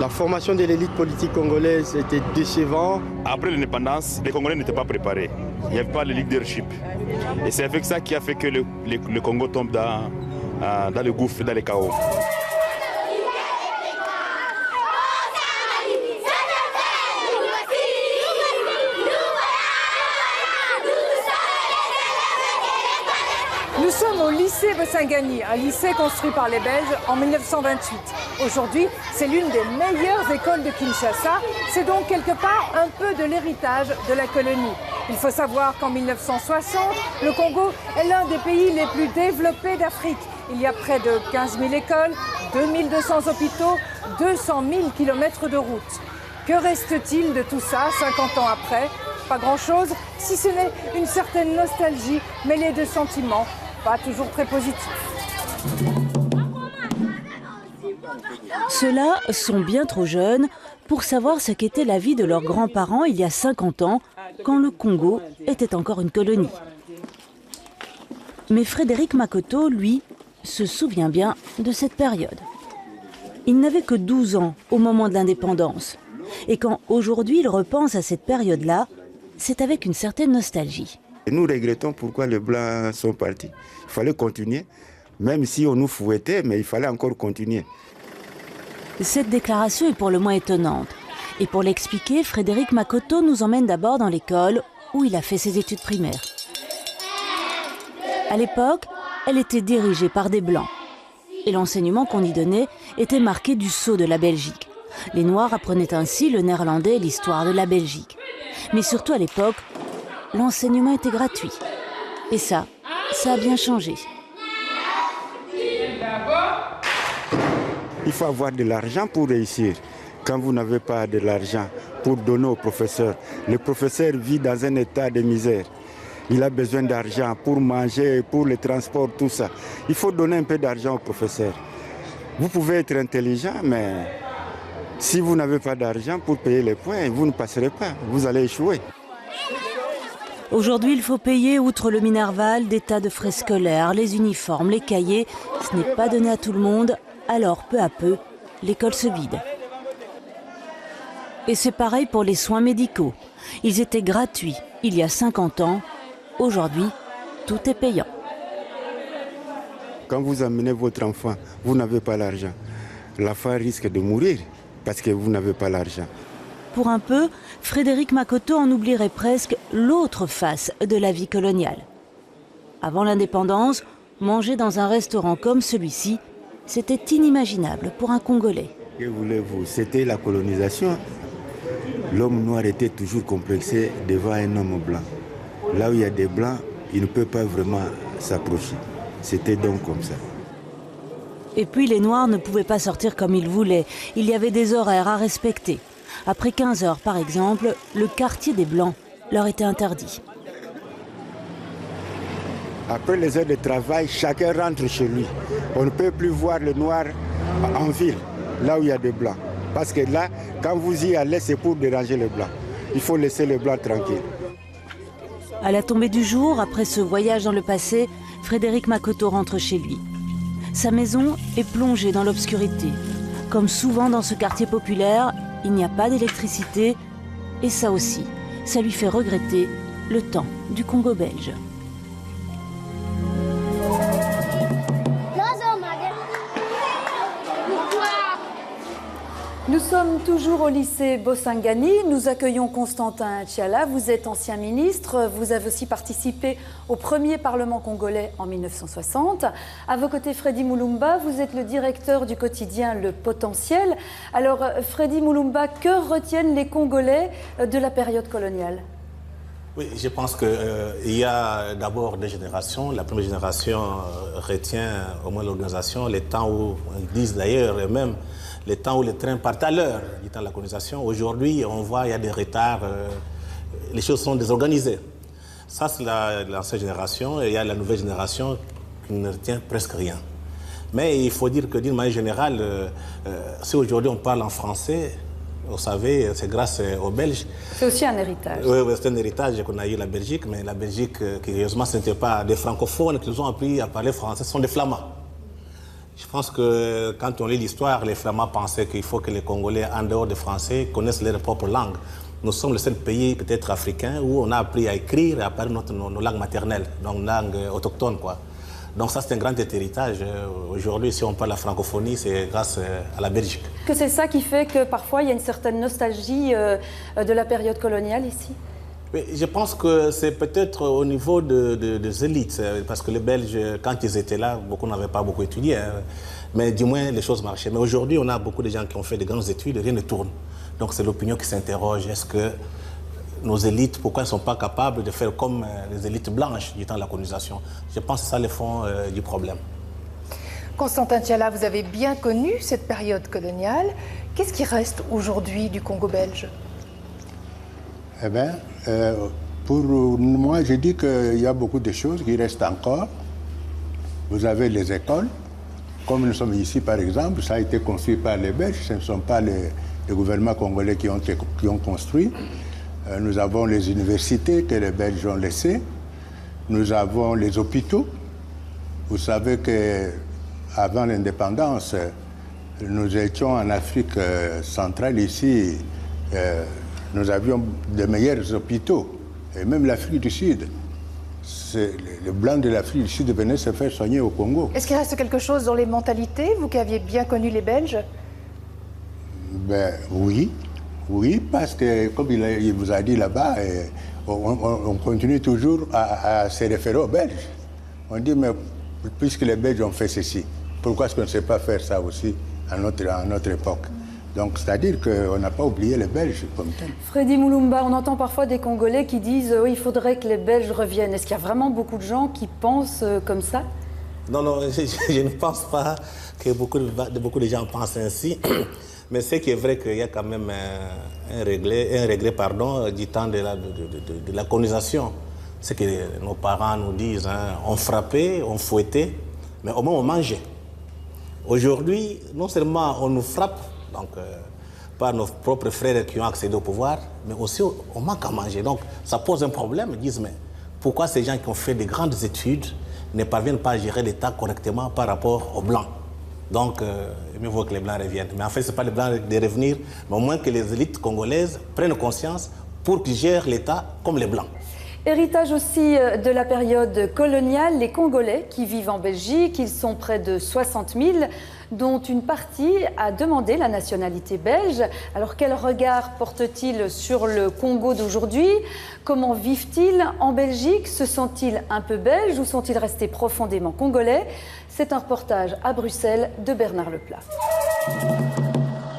Speaker 15: La formation de l'élite politique congolaise était décevante.
Speaker 13: Après l'indépendance, les Congolais n'étaient pas préparés. Il n'y avait pas le leadership. Et c'est avec ça qui a fait que le Congo tombe dans le gouffre, dans les chaos.
Speaker 8: Nous sommes au lycée lycée Bossingani, un lycée construit par les Belges en 1928. Aujourd'hui, c'est l'une des meilleures écoles de Kinshasa. C'est donc quelque part un peu de l'héritage de la colonie. Il faut savoir qu'en 1960, le Congo est l'un des pays les plus développés d'Afrique. Il y a près de 15 000 écoles, 2200 hôpitaux, 200 000 kilomètres de route. Que reste-t-il de tout ça 50 ans après? Pas grand-chose, si ce n'est une certaine nostalgie mêlée de sentiments pas toujours très positifs.
Speaker 3: Ceux-là sont bien trop jeunes pour savoir ce qu'était la vie de leurs grands-parents il y a 50 ans, quand le Congo était encore une colonie. Mais Frédéric Makoto, lui, se souvient bien de cette période. Il n'avait que 12 ans au moment de l'indépendance. Et quand aujourd'hui il repense à cette période-là, c'est avec une certaine nostalgie.
Speaker 18: Et nous regrettons pourquoi les Blancs sont partis. Il fallait continuer, même si on nous fouettait, mais il fallait encore continuer.
Speaker 3: Cette déclaration est pour le moins étonnante. Et pour l'expliquer, Frédéric Makoto nous emmène d'abord dans l'école où il a fait ses études primaires. À l'époque, elle était dirigée par des Blancs. Et l'enseignement qu'on y donnait était marqué du sceau de la Belgique. Les Noirs apprenaient ainsi le néerlandais et l'histoire de la Belgique. Mais surtout à l'époque, l'enseignement était gratuit. Et ça a bien changé.
Speaker 18: Il faut avoir de l'argent pour réussir. Quand vous n'avez pas de l'argent pour donner au professeur, le professeur vit dans un état de misère. Il a besoin d'argent pour manger, pour le transport, tout ça. Il faut donner un peu d'argent au professeur. Vous pouvez être intelligent, mais si vous n'avez pas d'argent pour payer les points, vous ne passerez pas, vous allez échouer.
Speaker 3: Aujourd'hui, il faut payer, outre le Minerval, des tas de frais scolaires, les uniformes, les cahiers. Ce n'est pas donné à tout le monde, alors peu à peu, l'école se vide. Et c'est pareil pour les soins médicaux. Ils étaient gratuits il y a 50 ans. Aujourd'hui, tout est payant.
Speaker 18: Quand vous amenez votre enfant, vous n'avez pas l'argent. L'enfant risque de mourir parce que vous n'avez pas l'argent.
Speaker 3: Pour un peu, Frédéric Makoto en oublierait presque l'autre face de la vie coloniale. Avant l'indépendance, manger dans un restaurant comme celui-ci, c'était inimaginable pour un Congolais.
Speaker 18: Que voulez-vous? C'était la colonisation. L'homme noir était toujours complexé devant un homme blanc. Là où il y a des blancs, il ne peut pas vraiment s'approcher. C'était donc comme ça.
Speaker 3: Et puis les Noirs ne pouvaient pas sortir comme ils voulaient. Il y avait des horaires à respecter. Après 15 heures, par exemple, le quartier des Blancs leur était interdit.
Speaker 18: Après les heures de travail, chacun rentre chez lui. On ne peut plus voir les Noirs en ville, là où il y a des Blancs. Parce que là, quand vous y allez, c'est pour déranger les Blancs. Il faut laisser les Blancs tranquilles.
Speaker 3: À la tombée du jour, après ce voyage dans le passé, Frédéric Makoto rentre chez lui. Sa maison est plongée dans l'obscurité. Comme souvent dans ce quartier populaire, il n'y a pas d'électricité. Et ça aussi, ça lui fait regretter le temps du Congo belge.
Speaker 1: Nous sommes toujours au lycée Bossingani. Nous accueillons Constantin Tchiala. Vous êtes ancien ministre. Vous avez aussi participé au premier Parlement congolais en 1960. À vos côtés, Freddy Mulumba. Vous êtes le directeur du quotidien Le Potentiel. Alors, Freddy Mulumba, que retiennent les Congolais de la période coloniale ?
Speaker 19: Oui, je pense qu'il y a d'abord des générations. La première génération retient au moins l'organisation, les temps où, ils disent d'ailleurs, et même les temps où les trains partent à l'heure, du temps de la colonisation. Aujourd'hui, on voit qu'il y a des retards, les choses sont désorganisées. Ça, c'est l'ancienne génération, et il y a la nouvelle génération qui ne retient presque rien. Mais il faut dire que d'une manière générale, si aujourd'hui on parle en français, vous savez, c'est grâce aux Belges.
Speaker 1: C'est aussi un héritage.
Speaker 19: Oui, c'est un héritage qu'on a eu la Belgique, mais la Belgique, curieusement, ce n'était pas des francophones qui nous ont appris à parler français, ce sont des Flamands. Je pense que quand on lit l'histoire, les Flamands pensaient qu'il faut que les Congolais, en dehors des Français, connaissent leur propre langue. Nous sommes le seul pays, peut-être africain, où on a appris à écrire et à parler nos langues maternelles, donc langue autochtone, quoi. Donc ça, c'est un grand héritage. Aujourd'hui, si on parle la francophonie, c'est grâce à la Belgique.
Speaker 1: Que c'est ça qui fait que parfois, il y a une certaine nostalgie de la période coloniale ici ?
Speaker 19: Mais je pense que c'est peut-être au niveau des élites, parce que les Belges, quand ils étaient là, beaucoup n'avaient pas beaucoup étudié, hein, mais du moins les choses marchaient. Mais aujourd'hui, on a beaucoup de gens qui ont fait de grandes études et rien ne tourne. Donc c'est l'opinion qui s'interroge. Est-ce que nos élites, pourquoi elles ne sont pas capables de faire comme les élites blanches du temps de la colonisation? Je pense que c'est ça le fond du problème.
Speaker 8: Constantin Tiala, vous avez bien connu cette période coloniale. Qu'est-ce qui reste aujourd'hui du Congo belge?
Speaker 5: Eh bien, pour moi, je dis qu'il y a beaucoup de choses qui restent encore. Vous avez les écoles. Comme nous sommes ici, par exemple, ça a été construit par les Belges. Ce ne sont pas les gouvernements congolais qui ont construit. Nous avons les universités que les Belges ont laissées. Nous avons les hôpitaux. Vous savez qu'avant l'indépendance, nous étions en Afrique centrale ici. Nous avions de meilleurs hôpitaux. Et même l'Afrique du Sud. Les Blancs de l'Afrique du Sud venaient se faire soigner au Congo.
Speaker 8: Est-ce qu'il reste quelque chose dans les mentalités, vous qui aviez bien connu les Belges?
Speaker 5: Ben, oui. Oui, parce que, comme il vous a dit là-bas, on continue toujours à se référer aux Belges. On dit, mais puisque les Belges ont fait ceci, pourquoi est-ce qu'on ne sait pas faire ça aussi à notre époque? Donc, c'est-à-dire qu'on n'a pas oublié les Belges comme tel.
Speaker 1: Freddy Moulumba, on entend parfois des Congolais qui disent il faudrait que les Belges reviennent. Est-ce qu'il y a vraiment beaucoup de gens qui pensent comme ça?
Speaker 19: Non, je ne pense pas que beaucoup de gens pensent ainsi. Mais c'est qui est vrai qu'il y a quand même un regret du temps de la colonisation. C'est que nos parents nous disent, hein, on frappait, on fouettait, mais au moins on mangeait. Aujourd'hui, non seulement on nous frappe, donc par nos propres frères qui ont accédé au pouvoir, mais aussi on manque à manger. Donc ça pose un problème. Ils disent, mais pourquoi ces gens qui ont fait de grandes études ne parviennent pas à gérer l'État correctement par rapport aux Blancs? Donc, il mieux vaut que les Blancs reviennent. Mais en fait, ce n'est pas les Blancs de revenir, mais au moins que les élites congolaises prennent conscience pour qu'ils gèrent l'État comme les Blancs.
Speaker 1: Héritage aussi de la période coloniale, les Congolais qui vivent en Belgique, ils sont près de 60 000, dont une partie a demandé la nationalité belge. Alors quel regard portent-ils sur le Congo d'aujourd'hui? Comment vivent-ils en Belgique? Se sentent-ils un peu belges ou sont-ils restés profondément congolais? C'est un reportage à Bruxelles de Bernard Leplat.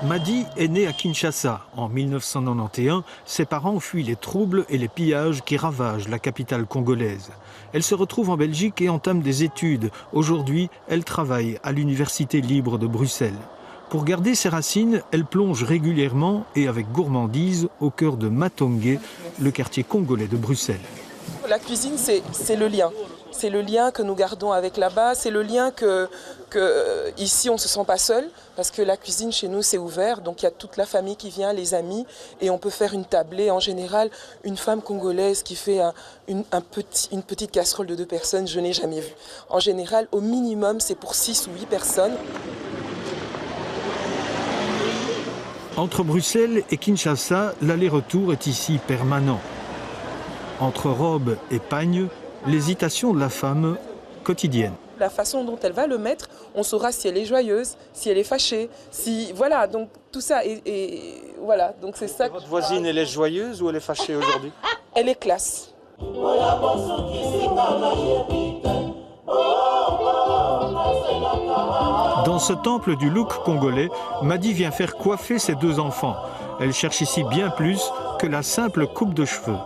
Speaker 7: Madi est née à Kinshasa. En 1991, ses parents ont fui les troubles et les pillages qui ravagent la capitale congolaise. Elle se retrouve en Belgique et entame des études. Aujourd'hui, elle travaille à l'Université libre de Bruxelles. Pour garder ses racines, elle plonge régulièrement et avec gourmandise au cœur de Matongé, le quartier congolais de Bruxelles.
Speaker 16: La cuisine, c'est le lien. C'est le lien que nous gardons avec là-bas, c'est le lien que ici on ne se sent pas seul, parce que la cuisine chez nous c'est ouvert, donc il y a toute la famille qui vient, les amis, et on peut faire une tablée. En général, une femme congolaise qui fait une petite casserole de 2 personnes, je n'ai jamais vu. En général, au minimum, c'est pour 6 ou 8 personnes.
Speaker 7: Entre Bruxelles et Kinshasa, l'aller-retour est ici permanent. Entre robe et pagne, l'hésitation de la femme quotidienne.
Speaker 16: La façon dont elle va le mettre, on saura si elle est joyeuse, si elle est fâchée, si voilà, donc tout ça et voilà, donc c'est ça.
Speaker 7: Votre voisine, elle est joyeuse ou elle est fâchée aujourd'hui?
Speaker 16: Elle est classe.
Speaker 7: Dans ce temple du look congolais, Madi vient faire coiffer ses 2 enfants. Elle cherche ici bien plus que la simple coupe de cheveux.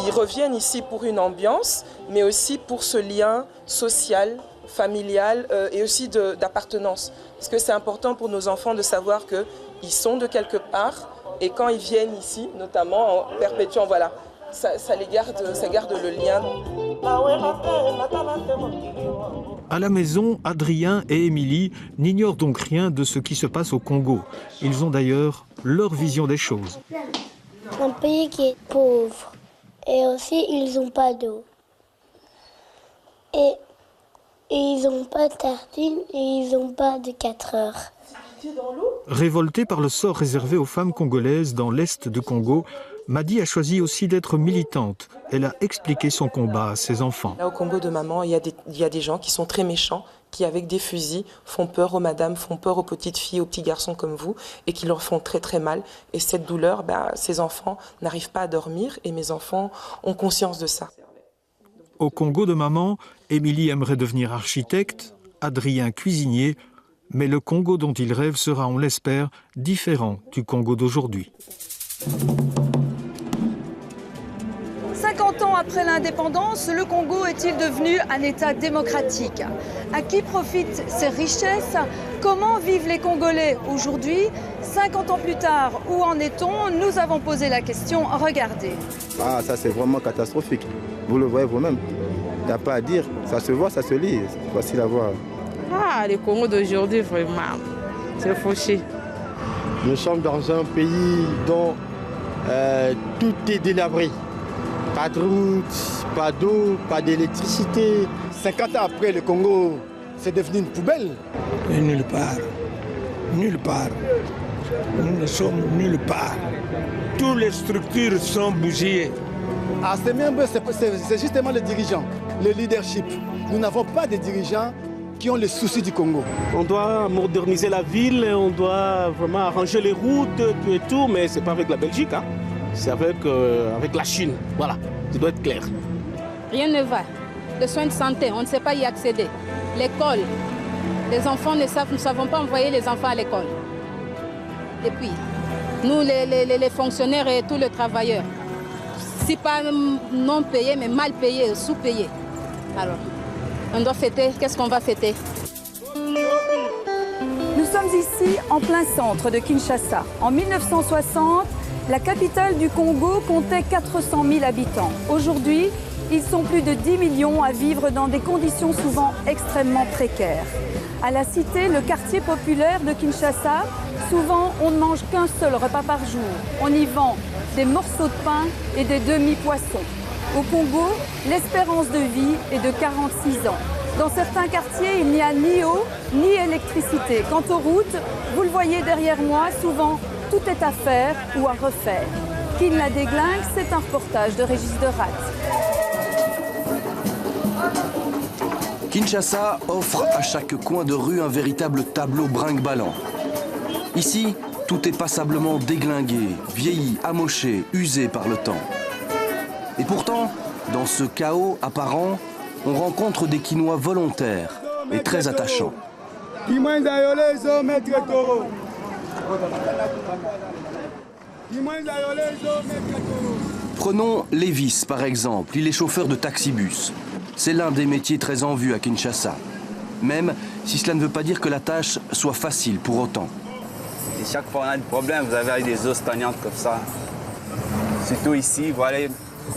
Speaker 16: Ils reviennent ici pour une ambiance, mais aussi pour ce lien social, familial et aussi d'appartenance. Parce que c'est important pour nos enfants de savoir qu'ils sont de quelque part et quand ils viennent ici, notamment en perpétuant, voilà, ça garde le lien.
Speaker 7: À la maison, Adrien et Émilie n'ignorent donc rien de ce qui se passe au Congo. Ils ont d'ailleurs leur vision des choses.
Speaker 21: Un pays qui est pauvre. Et aussi, ils n'ont pas d'eau. Et ils n'ont pas de tartines et ils n'ont pas de 4 heures.
Speaker 7: Révoltée par le sort réservé aux femmes congolaises dans l'est de Congo, Madi a choisi aussi d'être militante. Elle a expliqué son combat à ses enfants.
Speaker 16: Là, au Congo de maman, il y a des gens qui sont très méchants, qui, avec des fusils, font peur aux madames, font peur aux petites filles, aux petits garçons comme vous, et qui leur font très très mal. Et cette douleur, ces enfants n'arrivent pas à dormir, et mes enfants ont conscience de ça.
Speaker 7: Au Congo de maman, Émilie aimerait devenir architecte, Adrien cuisinier, mais le Congo dont il rêve sera, on l'espère, différent du Congo d'aujourd'hui.
Speaker 1: 50 ans après l'indépendance, le Congo est-il devenu un État démocratique? À qui profitent ces richesses? Comment vivent les Congolais aujourd'hui? 50 ans plus tard, où en est-on? Nous avons posé la question, regardez.
Speaker 15: Ah, ça c'est vraiment catastrophique. Vous le voyez vous-même. Il n'y a pas à dire. Ça se voit, ça se lit. C'est facile à voir.
Speaker 17: Ah, le Congo d'aujourd'hui, vraiment, c'est fauché.
Speaker 15: Nous sommes dans un pays dont tout est délabré. Pas de route, pas d'eau, pas d'électricité.
Speaker 4: 50 ans après, le Congo, c'est devenu une poubelle.
Speaker 22: Et nulle part. Nulle part. Nous ne sommes nulle part. Toutes les structures sont bousillées.
Speaker 4: Ah, c'est justement les dirigeants, le leadership. Nous n'avons pas de dirigeants qui ont les soucis du Congo.
Speaker 23: On doit moderniser la ville, on doit vraiment arranger les routes, tout et tout, mais c'est pas avec la Belgique, hein. C'est avec la Chine, voilà, ça doit être clair.
Speaker 24: Rien ne va. Les soins de santé, on ne sait pas y accéder. L'école, les enfants nous ne savons pas envoyer les enfants à l'école. Et puis, nous les fonctionnaires et tous les travailleurs, si pas non payés, mais mal payés, sous-payés. Alors, on doit fêter, qu'est-ce qu'on va fêter?
Speaker 1: Nous sommes ici en plein centre de Kinshasa. En 1960, la capitale du Congo comptait 400 000 habitants. Aujourd'hui, ils sont plus de 10 millions à vivre dans des conditions souvent extrêmement précaires. À la cité, le quartier populaire de Kinshasa, souvent on ne mange qu'un seul repas par jour. On y vend des morceaux de pain et des demi-poissons. Au Congo, l'espérance de vie est de 46 ans. Dans certains quartiers, il n'y a ni eau ni électricité. Quant aux routes, vous le voyez derrière moi, souvent tout est à faire ou à refaire. Kin la déglingue, c'est un reportage de Régis Deratte.
Speaker 25: Kinshasa offre à chaque coin de rue un véritable tableau brinque-ballant. Ici, tout est passablement déglingué, vieilli, amoché, usé par le temps. Et pourtant, dans ce chaos apparent, on rencontre des Kinois volontaires et très attachants. Prenons Lévis par exemple, il est chauffeur de taxibus. C'est l'un des métiers très en vue à Kinshasa. Même si cela ne veut pas dire que la tâche soit facile pour autant.
Speaker 26: Et chaque fois on a des problèmes, vous avez des eaux stagnantes comme ça. Surtout ici, voilà,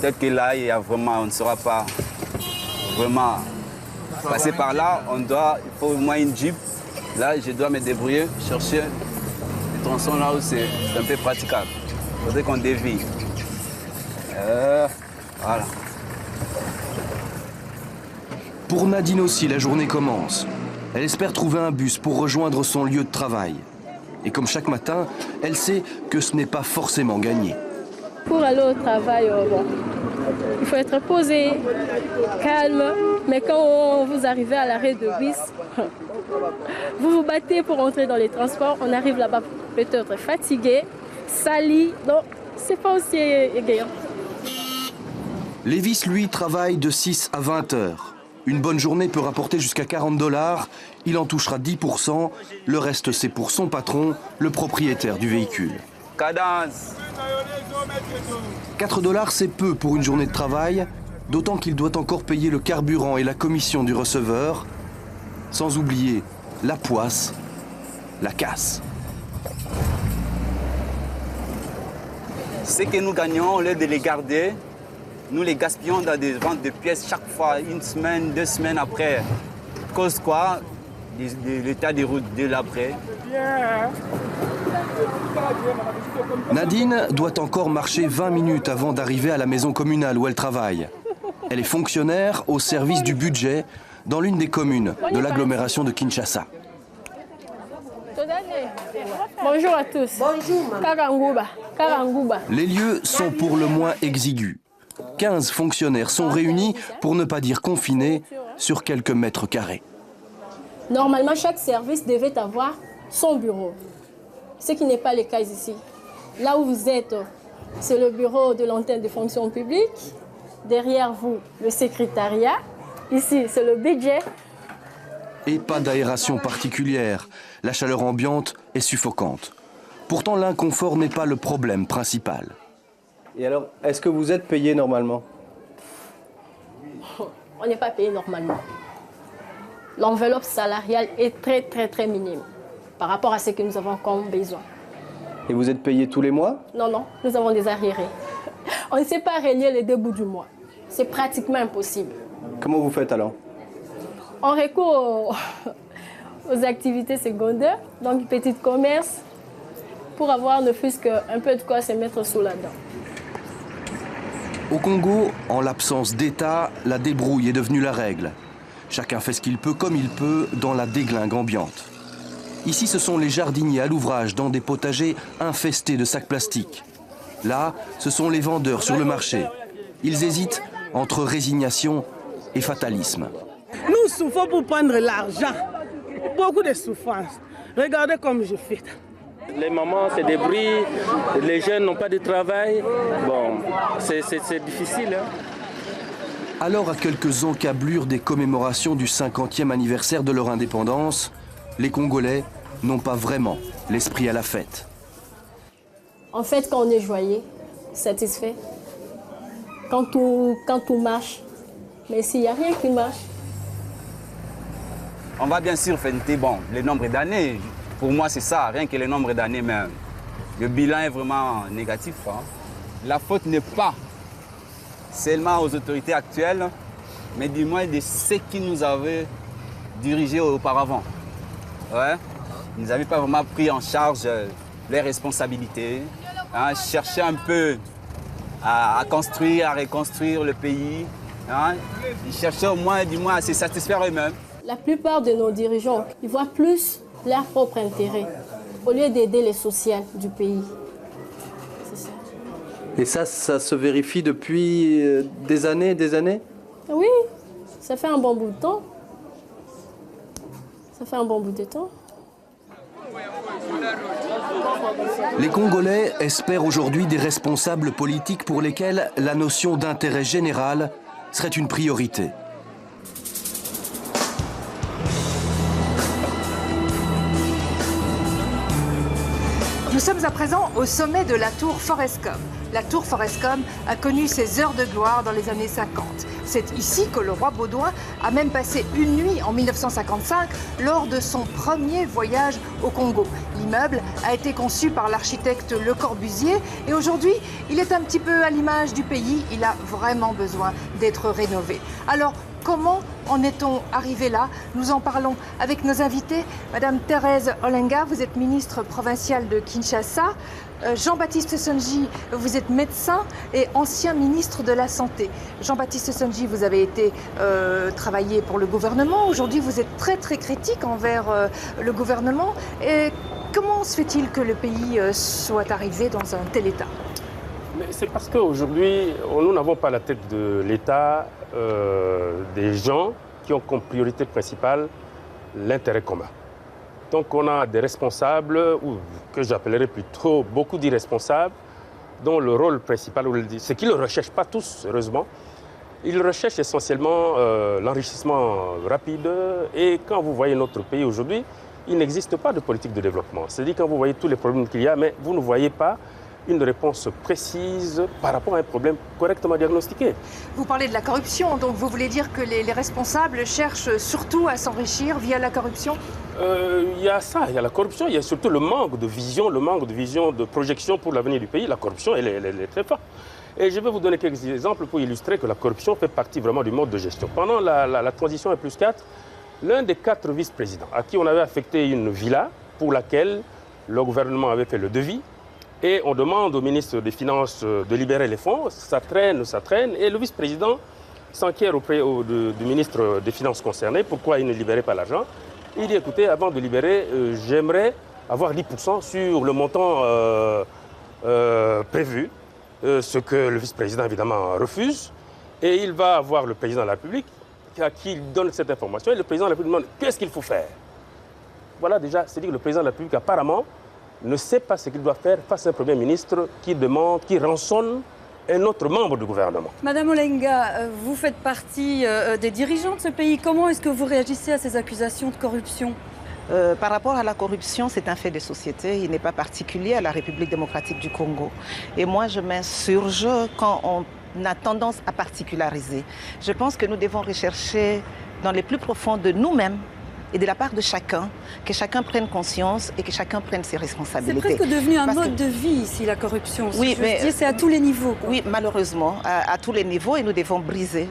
Speaker 26: peut-être que là, il y a vraiment, on ne saura pas vraiment passer par là. Il faut au moins une jeep. Là, je dois me débrouiller, chercher des tronçons là où c'est un peu praticable. Il faudrait qu'on dévie. Voilà.
Speaker 25: Pour Nadine aussi, la journée commence. Elle espère trouver un bus pour rejoindre son lieu de travail. Et comme chaque matin, elle sait que ce n'est pas forcément gagné.
Speaker 24: Pour aller au travail, il faut être posé, calme. Mais quand vous arrivez à l'arrêt de bus, vous vous battez pour entrer dans les transports. On arrive là-bas peut-être fatigué, sali. Donc, c'est pas aussi égayant.
Speaker 25: Lévis, lui, travaille de 6 à 20 heures. Une bonne journée peut rapporter jusqu'à $40. Il en touchera 10%. Le reste, c'est pour son patron, le propriétaire du véhicule.
Speaker 26: Cadence.
Speaker 25: $4, c'est peu pour une journée de travail, d'autant qu'il doit encore payer le carburant et la commission du receveur, sans oublier la poisse, la casse.
Speaker 26: Ce que nous gagnons, au lieu de les garder, nous les gaspillons dans des ventes de pièces chaque fois, une semaine, 2 semaines après. Cause quoi? L'état des routes délabrées.
Speaker 25: Nadine doit encore marcher 20 minutes avant d'arriver à la maison communale où elle travaille. Elle est fonctionnaire au service du budget dans l'une des communes de l'agglomération de Kinshasa.
Speaker 24: Bonjour à tous. Bonjour.
Speaker 25: Les lieux sont pour le moins exigus. 15 fonctionnaires sont réunis, pour ne pas dire confinés, sur quelques mètres carrés.
Speaker 2: Normalement, chaque service devait avoir son bureau, ce qui n'est pas le cas ici. Là où vous êtes, c'est le bureau de l'antenne de fonction publique. Derrière vous, le secrétariat. Ici, c'est le budget.
Speaker 25: Et pas d'aération particulière. La chaleur ambiante est suffocante. Pourtant, l'inconfort n'est pas le problème principal.
Speaker 6: Et alors, est-ce que vous êtes payé normalement?
Speaker 2: On n'est pas payé normalement. L'enveloppe salariale est très minime par rapport à ce que nous avons comme besoin.
Speaker 6: Et vous êtes payé tous les mois?
Speaker 2: Non, nous avons des arriérés. On ne sait pas régner les 2 bouts du mois. C'est pratiquement impossible.
Speaker 6: Comment vous faites alors?
Speaker 2: On recourt aux activités secondaires, donc petits commerces, pour avoir ne fût-ce qu'un peu de quoi se mettre sous la dent.
Speaker 25: Au Congo, en l'absence d'État, la débrouille est devenue la règle. Chacun fait ce qu'il peut comme il peut dans la déglingue ambiante. Ici, ce sont les jardiniers à l'ouvrage dans des potagers infestés de sacs plastiques. Là, ce sont les vendeurs sur le marché. Ils hésitent entre résignation et fatalisme.
Speaker 17: Nous souffrons pour prendre l'argent. Beaucoup de souffrance. Regardez comme je fais. Les mamans se débrouillent, les jeunes n'ont pas de travail. Bon, c'est difficile. Hein?
Speaker 25: Alors, à quelques encablures des commémorations du 50e anniversaire de leur indépendance, les Congolais n'ont pas vraiment l'esprit à la fête.
Speaker 2: En fait, quand on est joyeux, satisfait, quand tout marche, mais s'il n'y a rien qui marche.
Speaker 26: On va bien sûr fêter le nombre d'années. Pour moi, c'est ça, rien que le nombre d'années même. Le bilan est vraiment négatif. Hein. La faute n'est pas seulement aux autorités actuelles, mais du moins de ceux qui nous avaient dirigés auparavant. Ouais. Ils n'avaient pas vraiment pris en charge les responsabilités, hein, chercher un peu à construire, à reconstruire le pays. Hein. Ils cherchaient au moins, du moins, à se satisfaire eux-mêmes.
Speaker 2: La plupart de nos dirigeants, ils voient plus leur propre intérêt au lieu d'aider les sociales du pays. C'est ça.
Speaker 6: Et ça se vérifie depuis des années?
Speaker 2: Oui, ça fait un bon bout de temps. Ça fait un bon bout de temps.
Speaker 25: Les Congolais espèrent aujourd'hui des responsables politiques pour lesquels la notion d'intérêt général serait une priorité.
Speaker 8: Nous sommes à présent au sommet de la tour Forescom. La tour Forescom a connu ses heures de gloire dans les années 50. C'est ici que le roi Baudouin a même passé une nuit en 1955 lors de son premier voyage au Congo. L'immeuble a été conçu par l'architecte Le Corbusier et aujourd'hui, il est un petit peu à l'image du pays. Il a vraiment besoin d'être rénové. Alors, comment en est-on arrivé là? Nous en parlons avec nos invités. Madame Thérèse Olenga, vous êtes ministre provinciale de Kinshasa. Jean-Baptiste Sonji, vous êtes médecin et ancien ministre de la Santé. Jean-Baptiste Sonji, vous avez été travaillé pour le gouvernement. Aujourd'hui, vous êtes très critique envers le gouvernement. Et comment se fait-il que le pays soit arrivé dans un tel état?
Speaker 23: C'est parce qu'aujourd'hui, nous n'avons pas à la tête de l'État des gens qui ont comme priorité principale l'intérêt commun. Donc on a des responsables, ou que j'appellerais plutôt beaucoup d'irresponsables, dont le rôle principal, c'est qu'ils ne le recherchent pas tous, heureusement. Ils recherchent essentiellement l'enrichissement rapide. Et quand vous voyez notre pays aujourd'hui, il n'existe pas de politique de développement. C'est-à-dire quand vous voyez tous les problèmes qu'il y a, mais vous ne voyez pas une réponse précise par rapport à un problème correctement diagnostiqué.
Speaker 8: Vous parlez de la corruption, donc vous voulez dire que les responsables cherchent surtout à s'enrichir via la corruption?
Speaker 23: Il y a ça, il y a la corruption, il y a surtout le manque de vision, de projection pour l'avenir du pays. La corruption, elle est très forte. Et je vais vous donner quelques exemples pour illustrer que la corruption fait partie vraiment du mode de gestion. Pendant la transition R+4, l'un des 4 vice-présidents à qui on avait affecté une villa pour laquelle le gouvernement avait fait le devis, et on demande au ministre des Finances de libérer les fonds, ça traîne, et le vice-président s'enquiert auprès du ministre des Finances concerné, pourquoi il ne libérait pas l'argent. Il dit, écoutez, avant de libérer, j'aimerais avoir 10% sur le montant prévu, ce que le vice-président évidemment refuse, et il va voir le président de la République, à qui il donne cette information et le président de la République demande qu'est-ce qu'il faut faire. Voilà déjà, c'est-à-dire que le président de la République apparemment ne sait pas ce qu'il doit faire face à un Premier ministre qui demande, qui rançonne un autre membre du gouvernement.
Speaker 1: Madame Olenga, vous faites partie des dirigeants de ce pays. Comment est-ce que vous réagissez à ces accusations de corruption ?
Speaker 9: Par rapport à la corruption, c'est un fait de société. Il n'est pas particulier à la République démocratique du Congo. Et moi, je m'insurge quand on a tendance à particulariser. Je pense que nous devons rechercher dans les plus profonds de nous-mêmes et de la part de chacun, que chacun prenne conscience et que chacun prenne ses responsabilités.
Speaker 1: C'est presque devenu un mode de vie ici, la corruption. Oui, mais c'est à tous les niveaux. Quoi.
Speaker 9: Oui, malheureusement, à tous les niveaux, et nous devons briser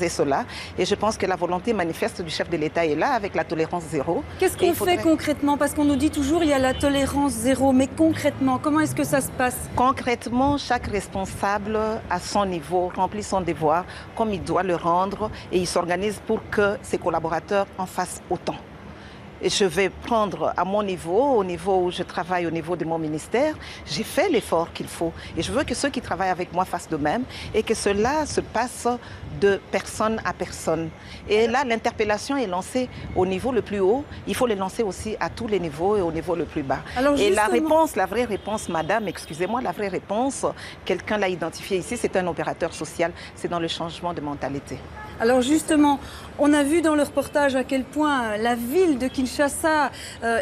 Speaker 9: cela. Et je pense que la volonté manifeste du chef de l'État est là, avec la tolérance zéro.
Speaker 1: Qu'est-ce qu'on fait concrètement? Parce qu'on nous dit toujours il y a la tolérance zéro, mais concrètement, comment est-ce que ça se passe?
Speaker 9: Concrètement, chaque responsable, à son niveau, remplit son devoir comme il doit le rendre, et il s'organise pour que ses collaborateurs en fassent autant. Et je vais prendre à mon niveau, au niveau où je travaille, au niveau de mon ministère, j'ai fait l'effort qu'il faut. Et je veux que ceux qui travaillent avec moi fassent de même et que cela se passe de personne à personne. Et là, l'interpellation est lancée au niveau le plus haut. Il faut les lancer aussi à tous les niveaux et au niveau le plus bas. Alors, et la réponse, la vraie réponse, madame, excusez-moi, la vraie réponse, quelqu'un l'a identifié ici, c'est un opérateur social, c'est dans le changement de mentalité.
Speaker 1: Alors justement, on a vu dans le reportage à quel point la ville de Kinshasa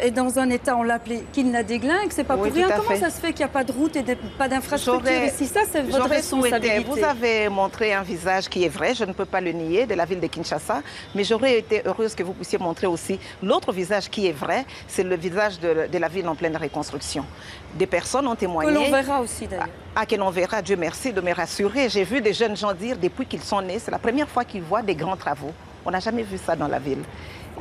Speaker 1: est dans un état, on l'appelait qu'il la déglingue, c'est pas pour rien. Comment ça se fait qu'il n'y a pas de route et pas d'infrastructure ici? Ça, c'est votre responsabilité.
Speaker 9: Vous avez montré un visage qui est vrai, je ne peux pas le nier, de la ville de Kinshasa, mais j'aurais été heureuse que vous puissiez montrer aussi l'autre visage qui est vrai, c'est le visage de la ville en pleine reconstruction. Des personnes ont témoigné.
Speaker 1: Que l'on verra aussi d'ailleurs.
Speaker 9: Que l'on verra, Dieu merci de me rassurer. J'ai vu des jeunes gens dire depuis qu'ils sont nés, c'est la première fois qu'ils voient des grands travaux. On n'a jamais vu ça dans la ville.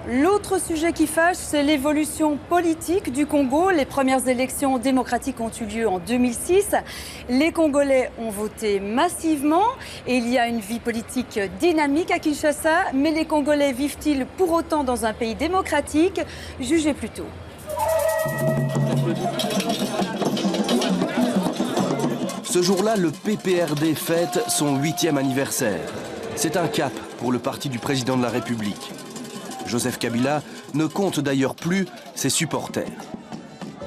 Speaker 1: L'autre sujet qui fâche, c'est l'évolution politique du Congo. Les premières élections démocratiques ont eu lieu en 2006. Les Congolais ont voté massivement et il y a une vie politique dynamique à Kinshasa. Mais les Congolais vivent-ils pour autant dans un pays démocratique? Jugez plutôt.
Speaker 25: Ce jour-là, le PPRD fête son 8e anniversaire. C'est un cap pour le parti du président de la République. Joseph Kabila ne compte d'ailleurs plus ses supporters.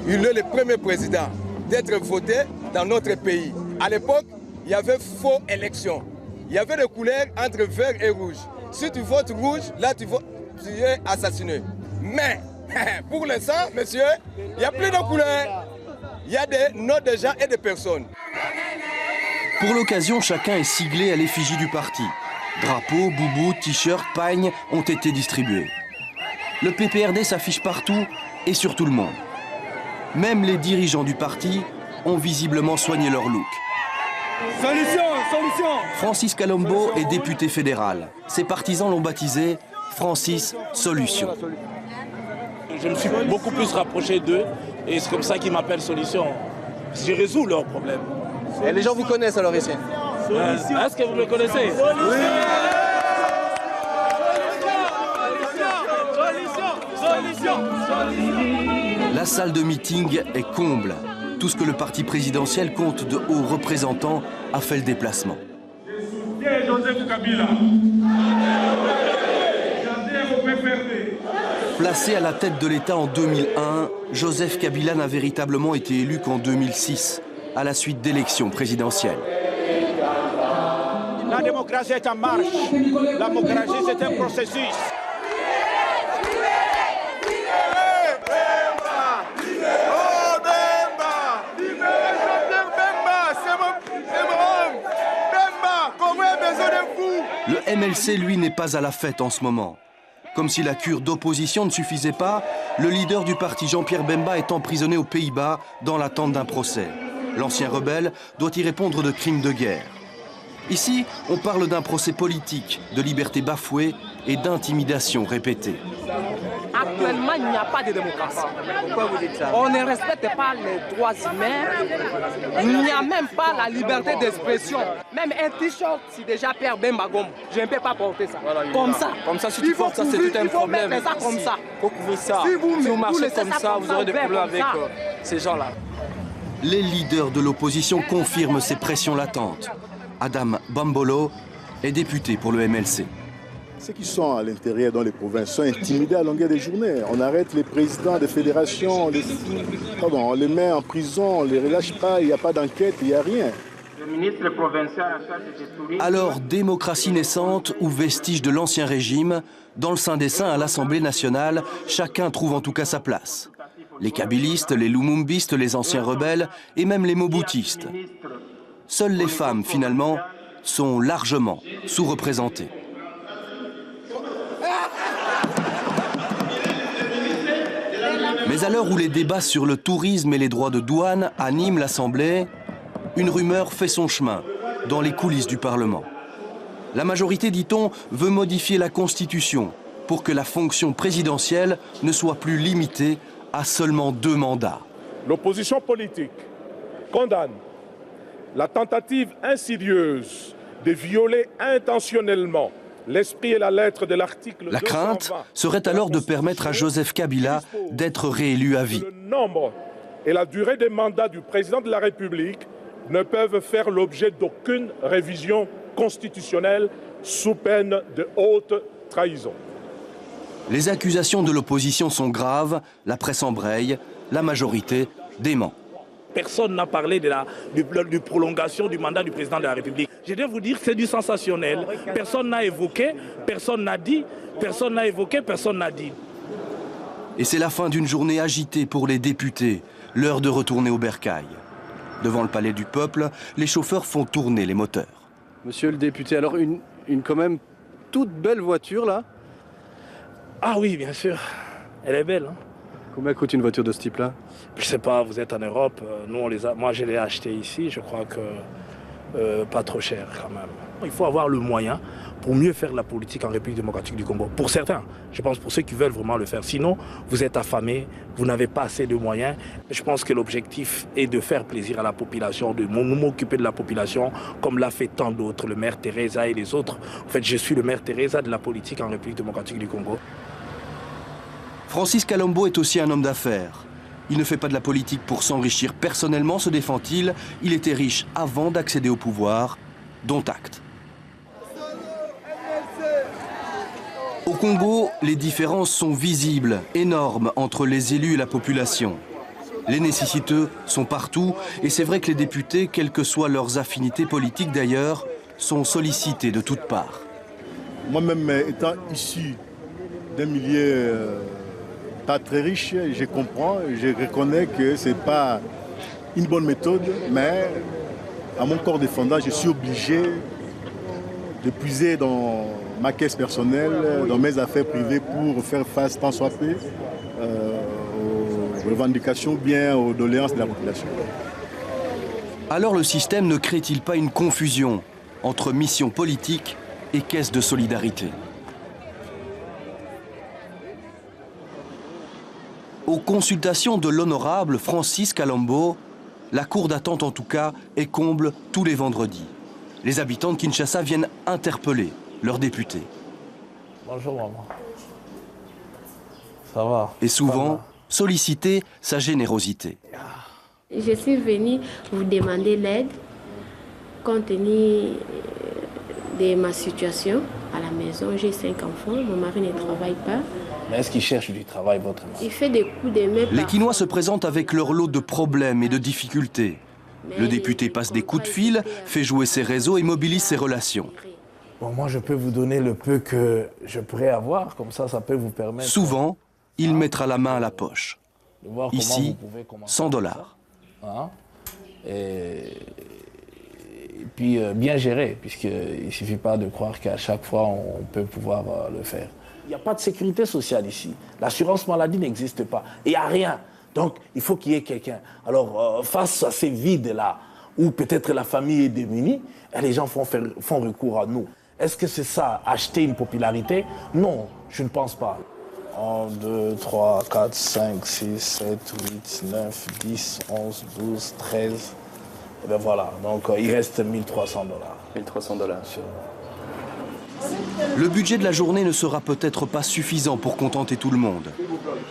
Speaker 10: Il est le premier président d'être voté dans notre pays. À l'époque, il y avait faux élections. Il y avait des couleurs entre vert et rouge. Si tu votes rouge, là tu es assassiné. Mais pour l'instant, monsieur, il n'y a plus de couleurs. Il y a des noms de gens et de personnes.
Speaker 25: Pour l'occasion, chacun est siglé à l'effigie du parti. Drapeaux, boubous, t-shirts, pagnes ont été distribués. Le PPRD s'affiche partout et sur tout le monde. Même les dirigeants du parti ont visiblement soigné leur look.
Speaker 10: Solution, solution.
Speaker 25: Francis Kalombo est député fédéral. Ses partisans l'ont baptisé Francis Solution.
Speaker 11: Je me suis beaucoup plus rapproché d'eux et c'est comme ça qu'ils m'appellent Solution. Je résous leurs problèmes.
Speaker 6: Et les gens vous connaissent alors ici?
Speaker 11: Est-ce que vous me connaissez? Oui.
Speaker 25: La salle de meeting est comble. Tout ce que le parti présidentiel compte de hauts représentants a fait le déplacement.
Speaker 10: Joseph Kabila.
Speaker 25: Placé à la tête de l'État en 2001, Joseph Kabila n'a véritablement été élu qu'en 2006, à la suite d'élections présidentielles.
Speaker 10: La démocratie est en marche. La démocratie, c'est un processus.
Speaker 25: Le MLC, lui, n'est pas à la fête en ce moment. Comme si la cure d'opposition ne suffisait pas, le leader du parti Jean-Pierre Bemba est emprisonné aux Pays-Bas dans l'attente d'un procès. L'ancien rebelle doit y répondre de crimes de guerre. Ici, on parle d'un procès politique, de liberté bafouée et d'intimidation répétée.
Speaker 12: Actuellement, il n'y a pas de démocratie.
Speaker 6: Pourquoi vous dites ça?
Speaker 12: On ne respecte pas les droits humains. Il n'y a même pas la liberté d'expression. Même un t-shirt, si déjà Pierre Bemba Gombo, je ne peux pas porter ça.
Speaker 6: Voilà,
Speaker 12: comme ça,
Speaker 6: si tu portes ça, c'est tout un problème.
Speaker 12: Il faut ça comme ça.
Speaker 6: Il faut couvrir ça. Si vous marchez comme ça, vous aurez des problèmes avec ces gens-là.
Speaker 25: Les leaders de l'opposition confirment ces pressions latentes. Adam Bambolo est député pour le MLC.
Speaker 3: Ceux qui sont à l'intérieur dans les provinces sont intimidés à longueur de journée. On arrête les présidents des fédérations, on les met en prison, on ne les relâche pas, il n'y a pas d'enquête, il n'y a rien.
Speaker 25: Alors, démocratie naissante ou vestige de l'ancien régime, dans le Saint des Saints à l'Assemblée nationale, chacun trouve en tout cas sa place. Les kabylistes, les lumumbistes, les anciens rebelles et même les moboutistes. Seules les femmes, finalement, sont largement sous-représentées. Mais à l'heure où les débats sur le tourisme et les droits de douane animent l'Assemblée, une rumeur fait son chemin dans les coulisses du Parlement. La majorité, dit-on, veut modifier la Constitution pour que la fonction présidentielle ne soit plus limitée à seulement 2 mandats.
Speaker 11: L'opposition politique condamne la tentative insidieuse de violer intentionnellement l'esprit et la lettre de l'article 220.
Speaker 25: La crainte serait alors de permettre à Joseph Kabila d'être réélu à vie.
Speaker 11: Le nombre et la durée des mandats du président de la République ne peuvent faire l'objet d'aucune révision constitutionnelle sous peine de haute trahison.
Speaker 25: Les accusations de l'opposition sont graves, la presse embraye, la majorité dément.
Speaker 11: Personne n'a parlé de la prolongation du mandat du président de la République. Je dois vous dire que c'est du sensationnel. Personne n'a évoqué, personne n'a dit, personne n'a évoqué, personne n'a dit.
Speaker 25: Et c'est la fin d'une journée agitée pour les députés, l'heure de retourner au bercail. Devant le palais du peuple, les chauffeurs font tourner les moteurs.
Speaker 5: Monsieur le député, alors une quand même toute belle voiture là.
Speaker 11: Ah oui, bien sûr. Elle est belle. Hein.
Speaker 5: Combien coûte une voiture de ce type-là?
Speaker 11: Je sais pas, vous êtes en Europe. Nous, moi, je l'ai acheté ici. Je crois que pas trop cher quand même. Il faut avoir le moyen pour mieux faire la politique en République démocratique du Congo. Pour certains, je pense pour ceux qui veulent vraiment le faire. Sinon, vous êtes affamés, vous n'avez pas assez de moyens. Je pense que l'objectif est de faire plaisir à la population, de m'occuper de la population, comme l'a fait tant d'autres, le maire Teresa et les autres. En fait, je suis le maire Teresa de la politique en République démocratique du Congo.
Speaker 25: Francis Kalombo est aussi un homme d'affaires. Il ne fait pas de la politique pour s'enrichir personnellement, se défend-il. Il était riche avant d'accéder au pouvoir, dont acte. Au Congo, les différences sont visibles, énormes entre les élus et la population. Les nécessiteux sont partout et c'est vrai que les députés, quelles que soient leurs affinités politiques d'ailleurs, sont sollicités de toutes parts.
Speaker 3: Moi-même, étant issu d'un milieu pas très riche, je comprends, je reconnais que ce n'est pas une bonne méthode, mais à mon corps défendant, je suis obligé de puiser dans ma caisse personnelle, dans mes affaires privées pour faire face, tant soit peu, aux revendications ou bien aux doléances de la population.
Speaker 25: Alors le système ne crée-t-il pas une confusion entre mission politique et caisse de solidarité? Aux consultations de l'honorable Francis Kalombo, la cour d'attente en tout cas est comble tous les vendredis. Les habitants de Kinshasa viennent interpeller leurs députés.
Speaker 11: Bonjour maman. Ça va?
Speaker 25: Et souvent, solliciter sa générosité.
Speaker 21: Je suis venue vous demander l'aide compte tenu de ma situation à la maison. J'ai 5 enfants, mon mari ne travaille pas.
Speaker 11: Mais est-ce qu'il cherche du travail, votre mari?
Speaker 21: Il fait des coups de main.
Speaker 25: Les Kinois se présentent avec leur lot de problèmes et de difficultés. Le député passe des coups de fil, fait jouer ses réseaux et mobilise ses relations.
Speaker 11: Bon, moi, je peux vous donner le peu que je pourrais avoir, comme ça peut vous permettre...
Speaker 25: Souvent, il mettra la main à la poche. Ici, $100.
Speaker 11: Hein? Et puis, bien gérer, puisqu'il ne suffit pas de croire qu'à chaque fois, on peut pouvoir le faire. Il n'y a pas de sécurité sociale ici. L'assurance maladie n'existe pas. Il n'y a rien. Donc, il faut qu'il y ait quelqu'un. Alors, face à ces vides-là, où peut-être la famille est démunie, les gens font recours à nous. Est-ce que c'est ça, acheter une popularité? Non, je ne pense pas. 1, 2, 3, 4, 5, 6, 7, 8, 9, 10, 11, 12, 13. Et bien voilà, donc il reste $1 300.
Speaker 5: $1 300.
Speaker 25: Le budget de la journée ne sera peut-être pas suffisant pour contenter tout le monde.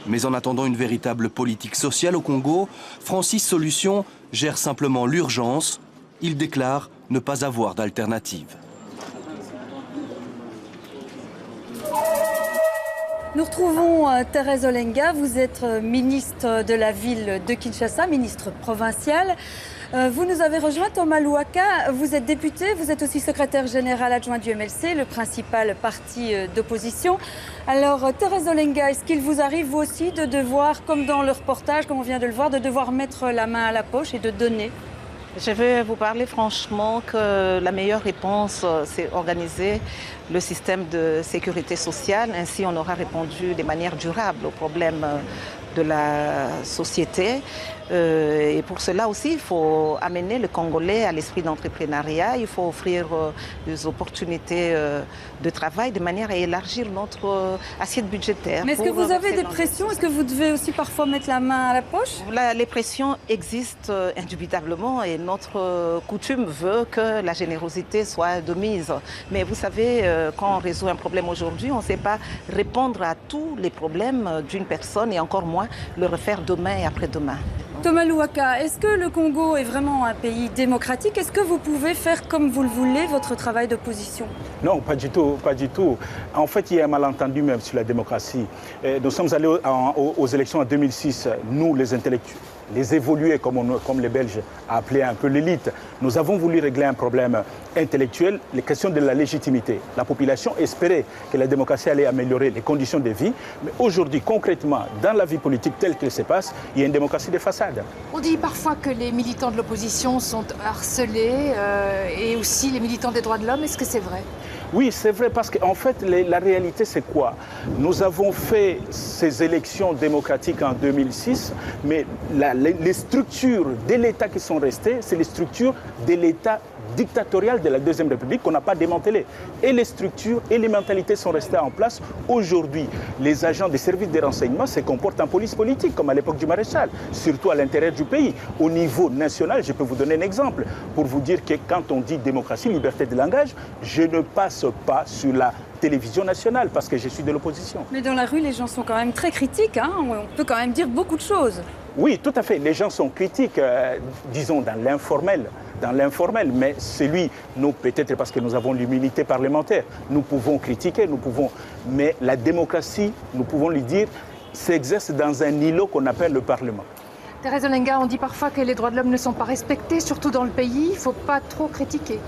Speaker 25: Mais en attendant une véritable politique sociale au Congo, Francis Solution gère simplement l'urgence. Il déclare ne pas avoir d'alternative.
Speaker 1: Nous retrouvons Thérèse Olenga, vous êtes ministre de la ville de Kinshasa, ministre provincial. Vous nous avez rejoint, Thomas Louaka, vous êtes député, vous êtes aussi secrétaire général adjoint du MLC, le principal parti d'opposition. Alors Thérèse Olenga, est-ce qu'il vous arrive vous aussi de devoir, comme dans le reportage, comme on vient de le voir, de devoir mettre la main à la poche et de donner ?
Speaker 9: Je vais vous parler franchement que la meilleure réponse, c'est organiser le système de sécurité sociale. Ainsi, on aura répondu de manière durable aux problèmes de la société. Et pour cela aussi, il faut amener le Congolais à l'esprit d'entrepreneuriat. Il faut offrir des opportunités de travail de manière à élargir notre assiette budgétaire.
Speaker 1: Mais est-ce que vous avez des pressions? Est-ce que vous devez aussi parfois mettre la main à la poche?
Speaker 9: Les pressions existent indubitablement et notre coutume veut que la générosité soit de mise. Mais vous savez, quand on résout un problème aujourd'hui, on ne sait pas répondre à tous les problèmes d'une personne et encore moins le refaire demain et après-demain.
Speaker 1: Thomas Louaka, est-ce que le Congo est vraiment un pays démocratique? Est-ce que vous pouvez faire comme vous le voulez votre travail d'opposition?
Speaker 13: Non, pas du tout, pas du tout. En fait, il y a un malentendu même sur la démocratie. Nous sommes allés aux élections en 2006, nous les intellectuels, les évolués, comme les Belges appelaient un peu l'élite. Nous avons voulu régler un problème intellectuel, les questions de la légitimité. La population espérait que la démocratie allait améliorer les conditions de vie, mais aujourd'hui, concrètement, dans la vie politique telle qu'elle se passe, il y a une démocratie de façade.
Speaker 8: On dit parfois que les militants de l'opposition sont harcelés et aussi les militants des droits de l'homme. Est-ce que c'est vrai?
Speaker 13: Oui, c'est vrai, parce qu'en fait, la réalité, c'est quoi? Nous avons fait ces élections démocratiques en 2006, mais les structures de l'État qui sont restées, c'est les structures de l'État dictatorial de la Deuxième République qu'on n'a pas démantelé. Et les structures et les mentalités sont restées en place. Aujourd'hui, les agents des services de renseignement se comportent en police politique, comme à l'époque du maréchal, surtout à l'intérieur du pays. Au niveau national, je peux vous donner un exemple pour vous dire que quand on dit démocratie, liberté de langage, je ne passe pas sur la télévision nationale parce que je suis de l'opposition.
Speaker 1: Mais dans la rue, les gens sont quand même très critiques, hein. On peut quand même dire beaucoup de choses.
Speaker 13: Oui, tout à fait. Les gens sont critiques, disons, dans l'informel, mais celui, nous, peut-être parce que nous avons l'immunité parlementaire, nous pouvons critiquer, mais la démocratie, nous pouvons lui dire, s'exerce dans un îlot qu'on appelle le Parlement.
Speaker 8: Thérèse Olenga, on dit parfois que les droits de l'homme ne sont pas respectés, surtout dans le pays, il ne faut pas trop critiquer.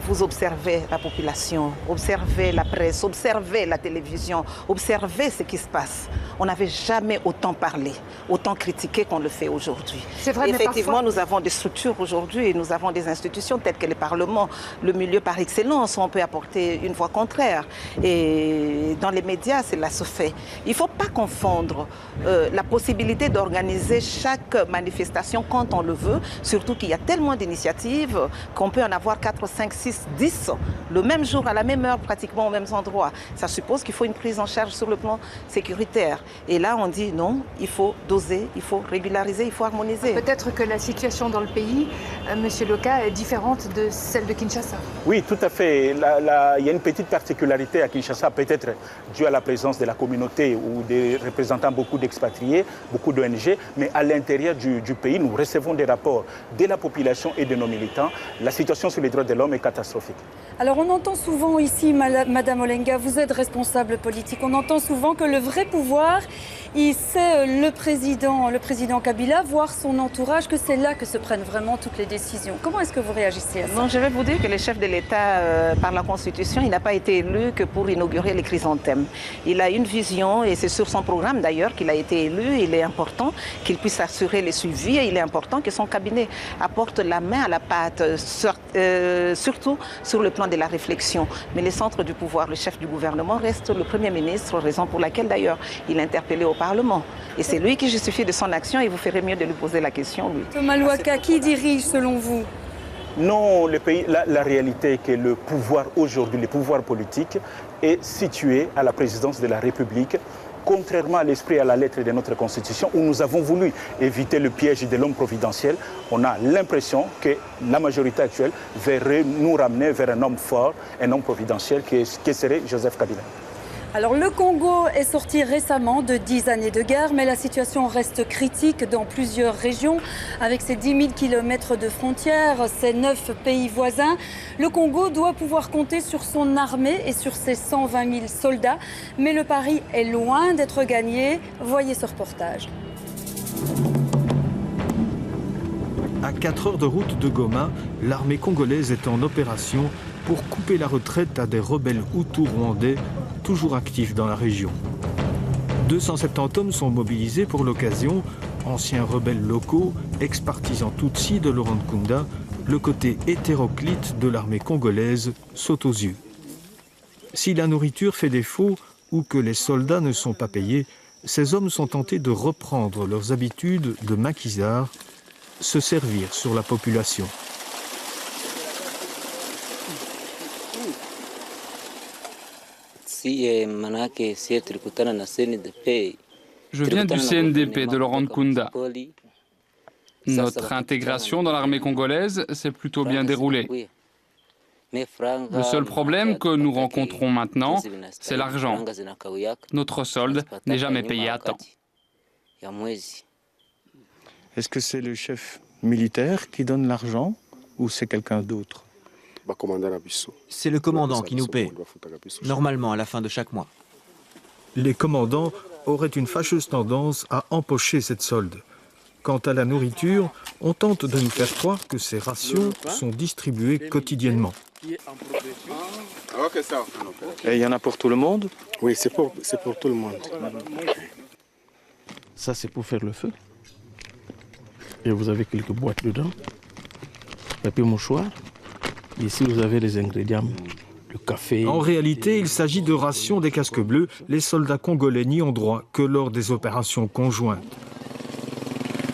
Speaker 9: Vous observez la population, observez la presse, observez la télévision, observez ce qui se passe. On n'avait jamais autant parlé, autant critiqué qu'on le fait aujourd'hui.
Speaker 8: C'est vrai,
Speaker 9: effectivement,
Speaker 8: mais parfois...
Speaker 9: nous avons des structures aujourd'hui et nous avons des institutions telles que le Parlement, le milieu par excellence, où on peut apporter une voix contraire. Et dans les médias, cela se fait. Il ne faut pas confondre la possibilité d'organiser chaque manifestation quand on le veut, surtout qu'il y a tellement d'initiatives qu'on peut en avoir 4, 5, 6, 10, le même jour, à la même heure, pratiquement aux mêmes endroits. Ça suppose qu'il faut une prise en charge sur le plan sécuritaire. Et là, on dit non, il faut doser, il faut régulariser, il faut harmoniser.
Speaker 8: Peut-être que la situation dans le pays, Monsieur Louaka, est différente de celle de Kinshasa.
Speaker 13: Oui, tout à fait. Il y a une petite particularité à Kinshasa, peut-être due à la présence de la communauté ou des représentants, beaucoup d'expatriés, beaucoup d'ONG, mais à l'intérieur du pays, nous recevons des rapports de la population et de nos militants. La situation sur les droits de l'homme est catastrophique.
Speaker 1: Alors on entend souvent ici, Madame Olenga, vous êtes responsable politique, on entend souvent que le vrai pouvoir, c'est le président Kabila, voire son entourage, que c'est là que se prennent vraiment toutes les décisions. Comment est-ce que vous réagissez à ça?
Speaker 9: Non, je vais vous dire que le chef de l'État, par la Constitution, il n'a pas été élu que pour inaugurer les chrysanthèmes. Il a une vision et c'est sur son programme d'ailleurs qu'il a été élu. Il est important qu'il puisse assurer les suivis et il est important que son cabinet apporte la main à la pâte, surtout sur le plan de la réflexion. Mais le centre du pouvoir, le chef du gouvernement, reste le Premier ministre, raison pour laquelle d'ailleurs il a interpellé au Parlement. Et c'est lui qui justifie de son action et vous ferez mieux de lui poser la question, lui.
Speaker 1: Thomas Louaka, qui dirige selon vous?
Speaker 13: Non, le pays, la réalité est que le pouvoir aujourd'hui, le pouvoir politique, est situé à la présidence de la République, contrairement à l'esprit et à la lettre de notre Constitution, où nous avons voulu éviter le piège de l'homme providentiel. On a l'impression que la majorité actuelle verrait nous ramener vers un homme fort, un homme providentiel, qui serait Joseph Kabila.
Speaker 1: Alors le Congo est sorti récemment de 10 années de guerre, mais la situation reste critique dans plusieurs régions. Avec ses 10 000 km de frontières, ses 9 pays voisins, le Congo doit pouvoir compter sur son armée et sur ses 120 000 soldats. Mais le pari est loin d'être gagné. Voyez ce reportage.
Speaker 7: À 4 heures de route de Goma, l'armée congolaise est en opération pour couper la retraite à des rebelles hutus rwandais toujours actifs dans la région. 270 hommes sont mobilisés pour l'occasion, anciens rebelles locaux, ex-partisans Tutsi de Laurent Nkunda, le côté hétéroclite de l'armée congolaise saute aux yeux. Si la nourriture fait défaut ou que les soldats ne sont pas payés, ces hommes sont tentés de reprendre leurs habitudes de maquisards, se servir sur la population.
Speaker 14: Je viens du CNDP de Laurent Nkunda. Notre intégration dans l'armée congolaise s'est plutôt bien déroulée. Le seul problème que nous rencontrons maintenant, c'est l'argent. Notre solde n'est jamais payé à temps.
Speaker 13: Est-ce que c'est le chef militaire qui donne l'argent ou c'est quelqu'un d'autre?
Speaker 16: C'est le commandant qui nous paie, normalement à la fin de chaque mois.
Speaker 7: Les commandants auraient une fâcheuse tendance à empocher cette solde. Quant à la nourriture, on tente de nous faire croire que ces rations sont distribuées quotidiennement.
Speaker 13: Et il y en a pour tout le monde?
Speaker 15: Oui, c'est pour tout le monde.
Speaker 18: Ça, c'est pour faire le feu. Et vous avez quelques boîtes dedans. Papier mouchoir. Ici, vous avez les ingrédients, le café.
Speaker 7: En réalité, il s'agit de rations des casques bleus. Les soldats congolais n'y ont droit que lors des opérations conjointes.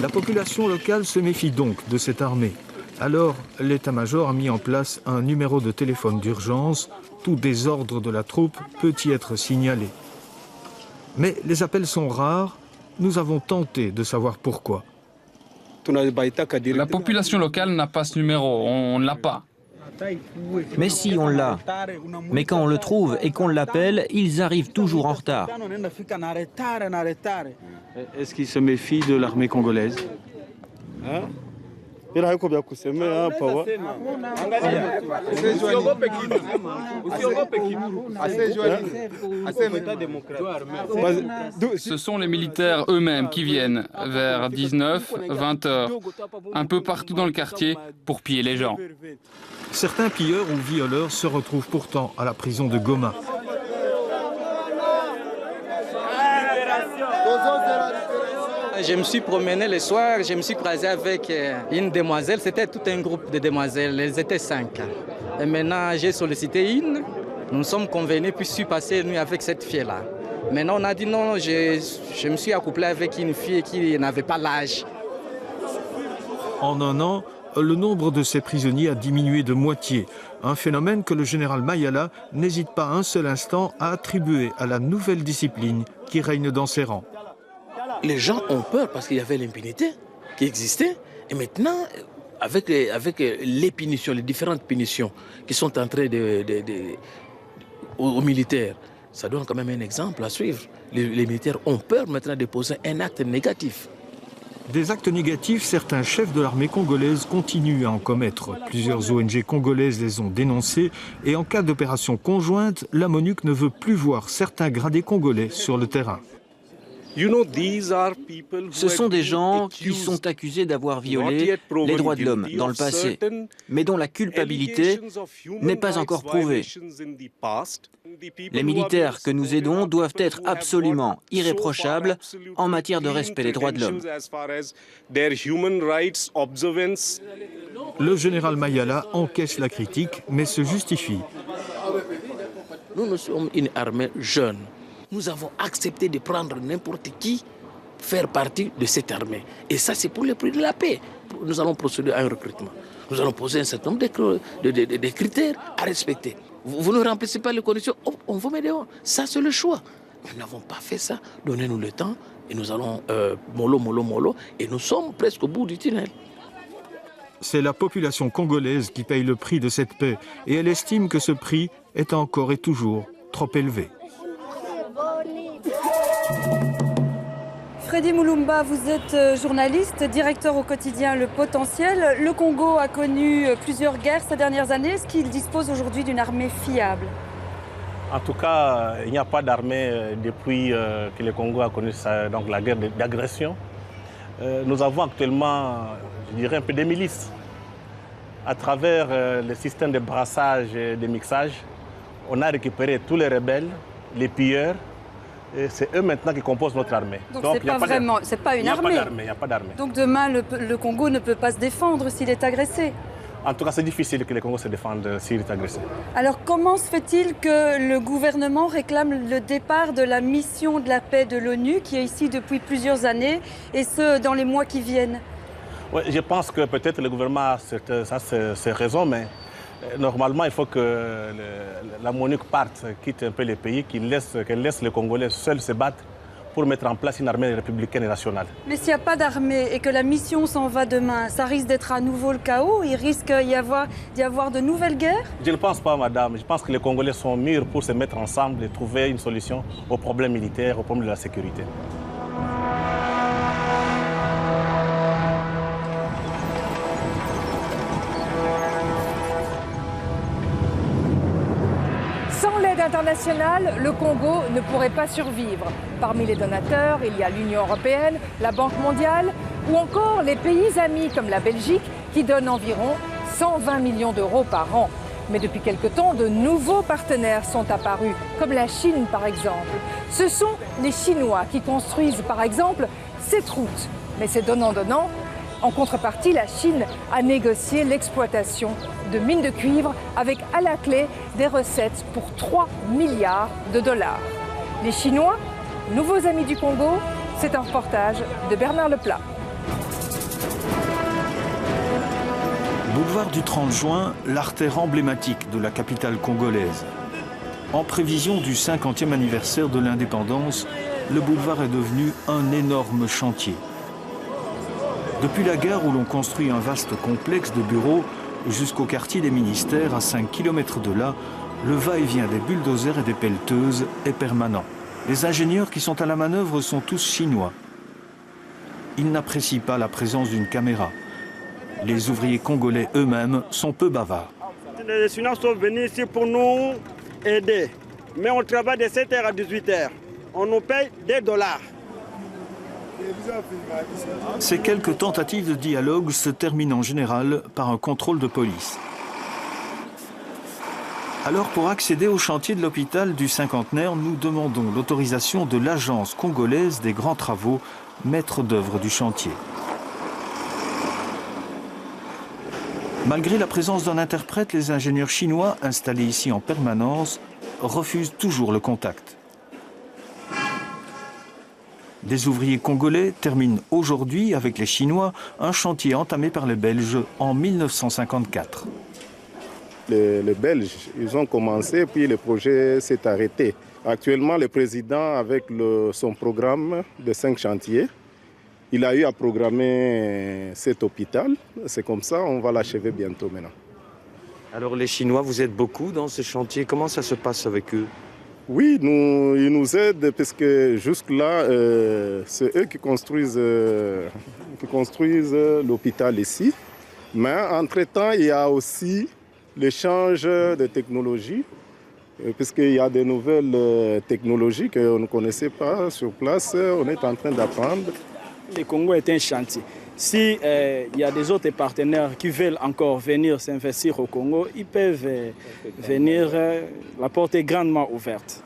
Speaker 7: La population locale se méfie donc de cette armée. Alors, l'état-major a mis en place un numéro de téléphone d'urgence. Tout désordre de la troupe peut y être signalé. Mais les appels sont rares. Nous avons tenté de savoir pourquoi.
Speaker 14: La population locale n'a pas ce numéro, on ne l'a pas.
Speaker 16: Mais si, on l'a. Mais quand on le trouve et qu'on l'appelle, ils arrivent toujours en retard.
Speaker 13: Est-ce qu'ils se méfient de l'armée congolaise?
Speaker 14: Ce sont les militaires eux-mêmes qui viennent vers 19, 20 heures, un peu partout dans le quartier pour piller les gens.
Speaker 7: Certains pilleurs ou violeurs se retrouvent pourtant à la prison de Goma.
Speaker 19: Je me suis promené le soir, je me suis croisé avec une demoiselle, c'était tout un groupe de demoiselles, elles étaient 5. Et maintenant j'ai sollicité une, nous sommes convenus, puis je suis passé nuit avec cette fille-là. Maintenant on a dit non, je me suis accouplé avec une fille qui n'avait pas l'âge.
Speaker 7: En un an, le nombre de ces prisonniers a diminué de moitié. Un phénomène que le général Mayala n'hésite pas un seul instant à attribuer à la nouvelle discipline qui règne dans ses rangs.
Speaker 18: Les gens ont peur parce qu'il y avait l'impunité qui existait. Et maintenant, avec les punitions, les différentes punitions qui sont entrées aux militaires, ça donne quand même un exemple à suivre. Les militaires ont peur maintenant de poser un acte négatif.
Speaker 7: Des actes négatifs, certains chefs de l'armée congolaise continuent à en commettre. Plusieurs ONG congolaises les ont dénoncés et en cas d'opération conjointe, la MONUC ne veut plus voir certains gradés congolais sur le terrain.
Speaker 16: Ce sont des gens qui sont accusés d'avoir violé les droits de l'homme dans le passé, mais dont la culpabilité n'est pas encore prouvée. Les militaires que nous aidons doivent être absolument irréprochables en matière de respect des droits de l'homme.
Speaker 7: Le général Mayala encaisse la critique, mais se justifie.
Speaker 18: Nous sommes une armée jeune. Nous avons accepté de prendre n'importe qui faire partie de cette armée. Et ça, c'est pour le prix de la paix. Nous allons procéder à un recrutement. Nous allons poser un certain nombre de critères à respecter. Vous ne remplissez pas les conditions, on vous met dehors. Ça, c'est le choix. Nous n'avons pas fait ça. Donnez-nous le temps et nous allons mollo. Et nous sommes presque au bout du tunnel.
Speaker 7: C'est la population congolaise qui paye le prix de cette paix. Et elle estime que ce prix est encore et toujours trop élevé.
Speaker 1: Freddy Mulumba, vous êtes journaliste, directeur au quotidien Le Potentiel. Le Congo a connu plusieurs guerres ces dernières années. Est-ce qu'il dispose aujourd'hui d'une armée fiable?
Speaker 13: En tout cas, il n'y a pas d'armée depuis que le Congo a connu donc, la guerre d'agression. Nous avons actuellement, je dirais, un peu des milices. À travers le système de brassage et de mixage, on a récupéré tous les rebelles, les pilleurs. C'est eux maintenant qui composent notre armée.
Speaker 1: Donc c'est pas une armée.
Speaker 13: Il n'y a pas d'armée.
Speaker 1: Donc demain, le Congo ne peut pas se défendre s'il est agressé.
Speaker 13: En tout cas, c'est difficile que le Congo se défende s'il est agressé.
Speaker 1: Alors comment se fait-il que le gouvernement réclame le départ de la mission de la paix de l'ONU, qui est ici depuis plusieurs années, et ce, dans les mois qui viennent?
Speaker 13: Oui, je pense que peut-être le gouvernement a ses raisons, mais normalement, il faut que la MONUC parte, quitte un peu les pays, qu'elle laisse les Congolais seuls se battre pour mettre en place une armée républicaine et nationale.
Speaker 1: Mais s'il n'y a pas d'armée et que la mission s'en va demain, ça risque d'être à nouveau le chaos? Il risque d'y avoir de nouvelles guerres?
Speaker 13: Je ne pense pas, madame. Je pense que les Congolais sont mûrs pour se mettre ensemble et trouver une solution aux problèmes militaires, aux problèmes de la sécurité.
Speaker 8: Sans l'aide internationale, le Congo ne pourrait pas survivre. Parmi les donateurs, il y a l'Union européenne, la Banque mondiale ou encore les pays amis comme la Belgique qui donnent environ 120 millions d'euros par an. Mais depuis quelque temps, de nouveaux partenaires sont apparus, comme la Chine par exemple. Ce sont les Chinois qui construisent par exemple cette route. Mais c'est donnant-donnant. En contrepartie, la Chine a négocié l'exploitation de mines de cuivre avec à la clé des recettes pour 3 milliards de dollars. Les Chinois, nouveaux amis du Congo, c'est un reportage de Bernard Leplat.
Speaker 7: Boulevard du 30 juin, l'artère emblématique de la capitale congolaise. En prévision du 50e anniversaire de l'indépendance, le boulevard est devenu un énorme chantier. Depuis la gare où l'on construit un vaste complexe de bureaux jusqu'au quartier des ministères à 5 km de là, le va-et-vient des bulldozers et des pelleteuses est permanent. Les ingénieurs qui sont à la manœuvre sont tous chinois. Ils n'apprécient pas la présence d'une caméra. Les ouvriers congolais eux-mêmes sont peu bavards.
Speaker 4: Les Chinois sont venus ici pour nous aider. Mais on travaille de 7h à 18h. On nous paye des dollars.
Speaker 7: Ces quelques tentatives de dialogue se terminent en général par un contrôle de police. Alors, pour accéder au chantier de l'hôpital du cinquantenaire, nous demandons l'autorisation de l'Agence congolaise des grands travaux, maître d'œuvre du chantier. Malgré la présence d'un interprète, les ingénieurs chinois, installés ici en permanence, refusent toujours le contact. Des ouvriers congolais terminent aujourd'hui, avec les Chinois, un chantier entamé par les Belges en 1954.
Speaker 17: Les Belges, ils ont commencé, puis le projet s'est arrêté. Actuellement, le président, avec son programme de 5 chantiers, il a eu à programmer cet hôpital. C'est comme ça, on va l'achever bientôt maintenant.
Speaker 20: Alors les Chinois, vous êtes beaucoup dans ce chantier. Comment ça se passe avec eux?
Speaker 17: Oui, ils nous aident parce que jusque-là, c'est eux qui construisent l'hôpital ici. Mais entre-temps, il y a aussi l'échange de technologies, puisqu'il y a de nouvelles technologies qu'on ne connaissait pas sur place. On est en train d'apprendre.
Speaker 4: Le Congo est un chantier. Si y a des autres partenaires qui veulent encore venir s'investir au Congo, ils peuvent venir, la porte est grandement ouverte.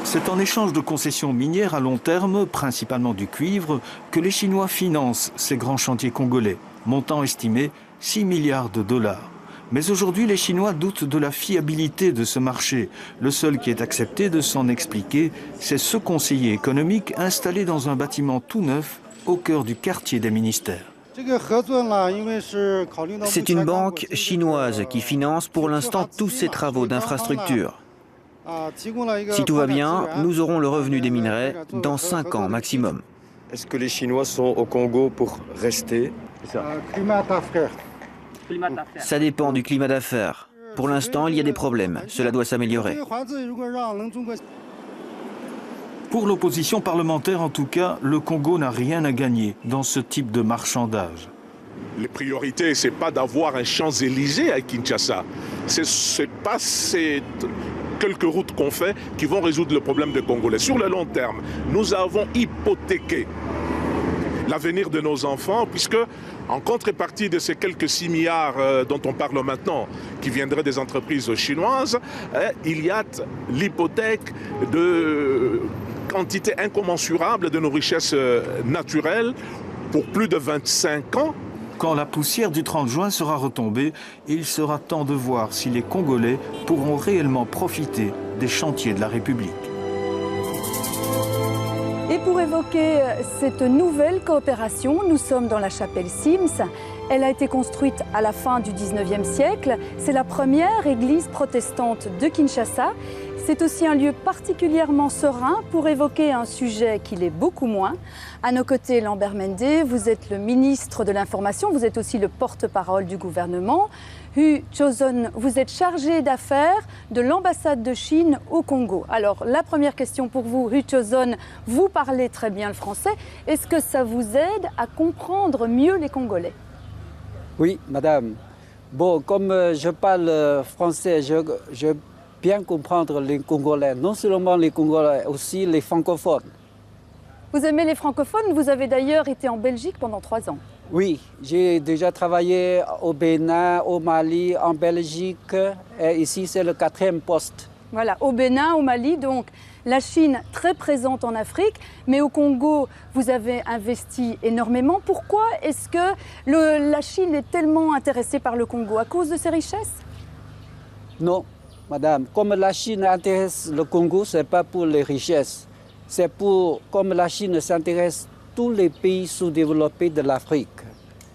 Speaker 7: C'est en échange de concessions minières à long terme, principalement du cuivre, que les Chinois financent ces grands chantiers congolais, montant estimé 6 milliards de dollars. Mais aujourd'hui, les Chinois doutent de la fiabilité de ce marché. Le seul qui ait accepté de s'en expliquer, c'est ce conseiller économique installé dans un bâtiment tout neuf au cœur du quartier des ministères.
Speaker 16: C'est une banque chinoise qui finance pour l'instant tous ces travaux d'infrastructure. Si tout va bien, nous aurons le revenu des minerais dans 5 ans maximum.
Speaker 20: Est-ce que les Chinois sont au Congo pour rester?
Speaker 16: Ça dépend du climat d'affaires. Pour l'instant, il y a des problèmes. Cela doit s'améliorer.
Speaker 7: Pour l'opposition parlementaire, en tout cas, le Congo n'a rien à gagner dans ce type de marchandage.
Speaker 2: Les priorités, ce n'est pas d'avoir un Champs-Élysées à Kinshasa. Ce n'est pas ces quelques routes qu'on fait qui vont résoudre le problème des Congolais. Sur le long terme, nous avons hypothéqué l'avenir de nos enfants, puisque en contrepartie de ces quelques 6 milliards dont on parle maintenant, qui viendraient des entreprises chinoises, il y a l'hypothèque de quantité incommensurable de nos richesses naturelles pour plus de 25 ans.
Speaker 7: Quand la poussière du 30 juin sera retombée, il sera temps de voir si les Congolais pourront réellement profiter des chantiers de la République.
Speaker 1: Et pour évoquer cette nouvelle coopération, nous sommes dans la chapelle Sims. Elle a été construite à la fin du 19e siècle. C'est la première église protestante de Kinshasa. C'est aussi un lieu particulièrement serein pour évoquer un sujet qui l'est beaucoup moins. À nos côtés, Lambert Mende, vous êtes le ministre de l'Information, vous êtes aussi le porte-parole du gouvernement. Hu Chozon, vous êtes chargé d'affaires de l'ambassade de Chine au Congo. Alors, la première question pour vous, Hu Chozon, vous parlez très bien le français. Est-ce que ça vous aide à comprendre mieux les Congolais?
Speaker 10: Oui, madame. Bon, comme je parle français, je bien comprendre les Congolais, non seulement les Congolais, aussi les francophones.
Speaker 1: Vous aimez les francophones? Vous avez d'ailleurs été en Belgique pendant 3 ans.
Speaker 10: Oui, j'ai déjà travaillé au Bénin, au Mali, en Belgique, et ici c'est le 4e poste.
Speaker 1: Voilà, au Bénin, au Mali, donc la Chine très présente en Afrique, mais au Congo, vous avez investi énormément. Pourquoi est-ce que la Chine est tellement intéressée par le Congo? À cause de ses richesses?
Speaker 10: Non. Madame, comme la Chine intéresse le Congo, ce n'est pas pour les richesses. C'est pour, comme la Chine s'intéresse à tous les pays sous-développés de l'Afrique.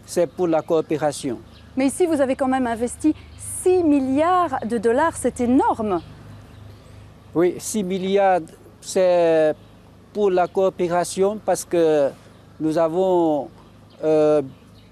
Speaker 10: C'est pour la coopération.
Speaker 1: Mais ici, vous avez quand même investi 6 milliards de dollars, c'est énorme.
Speaker 10: Oui, 6 milliards, c'est pour la coopération parce que nous avons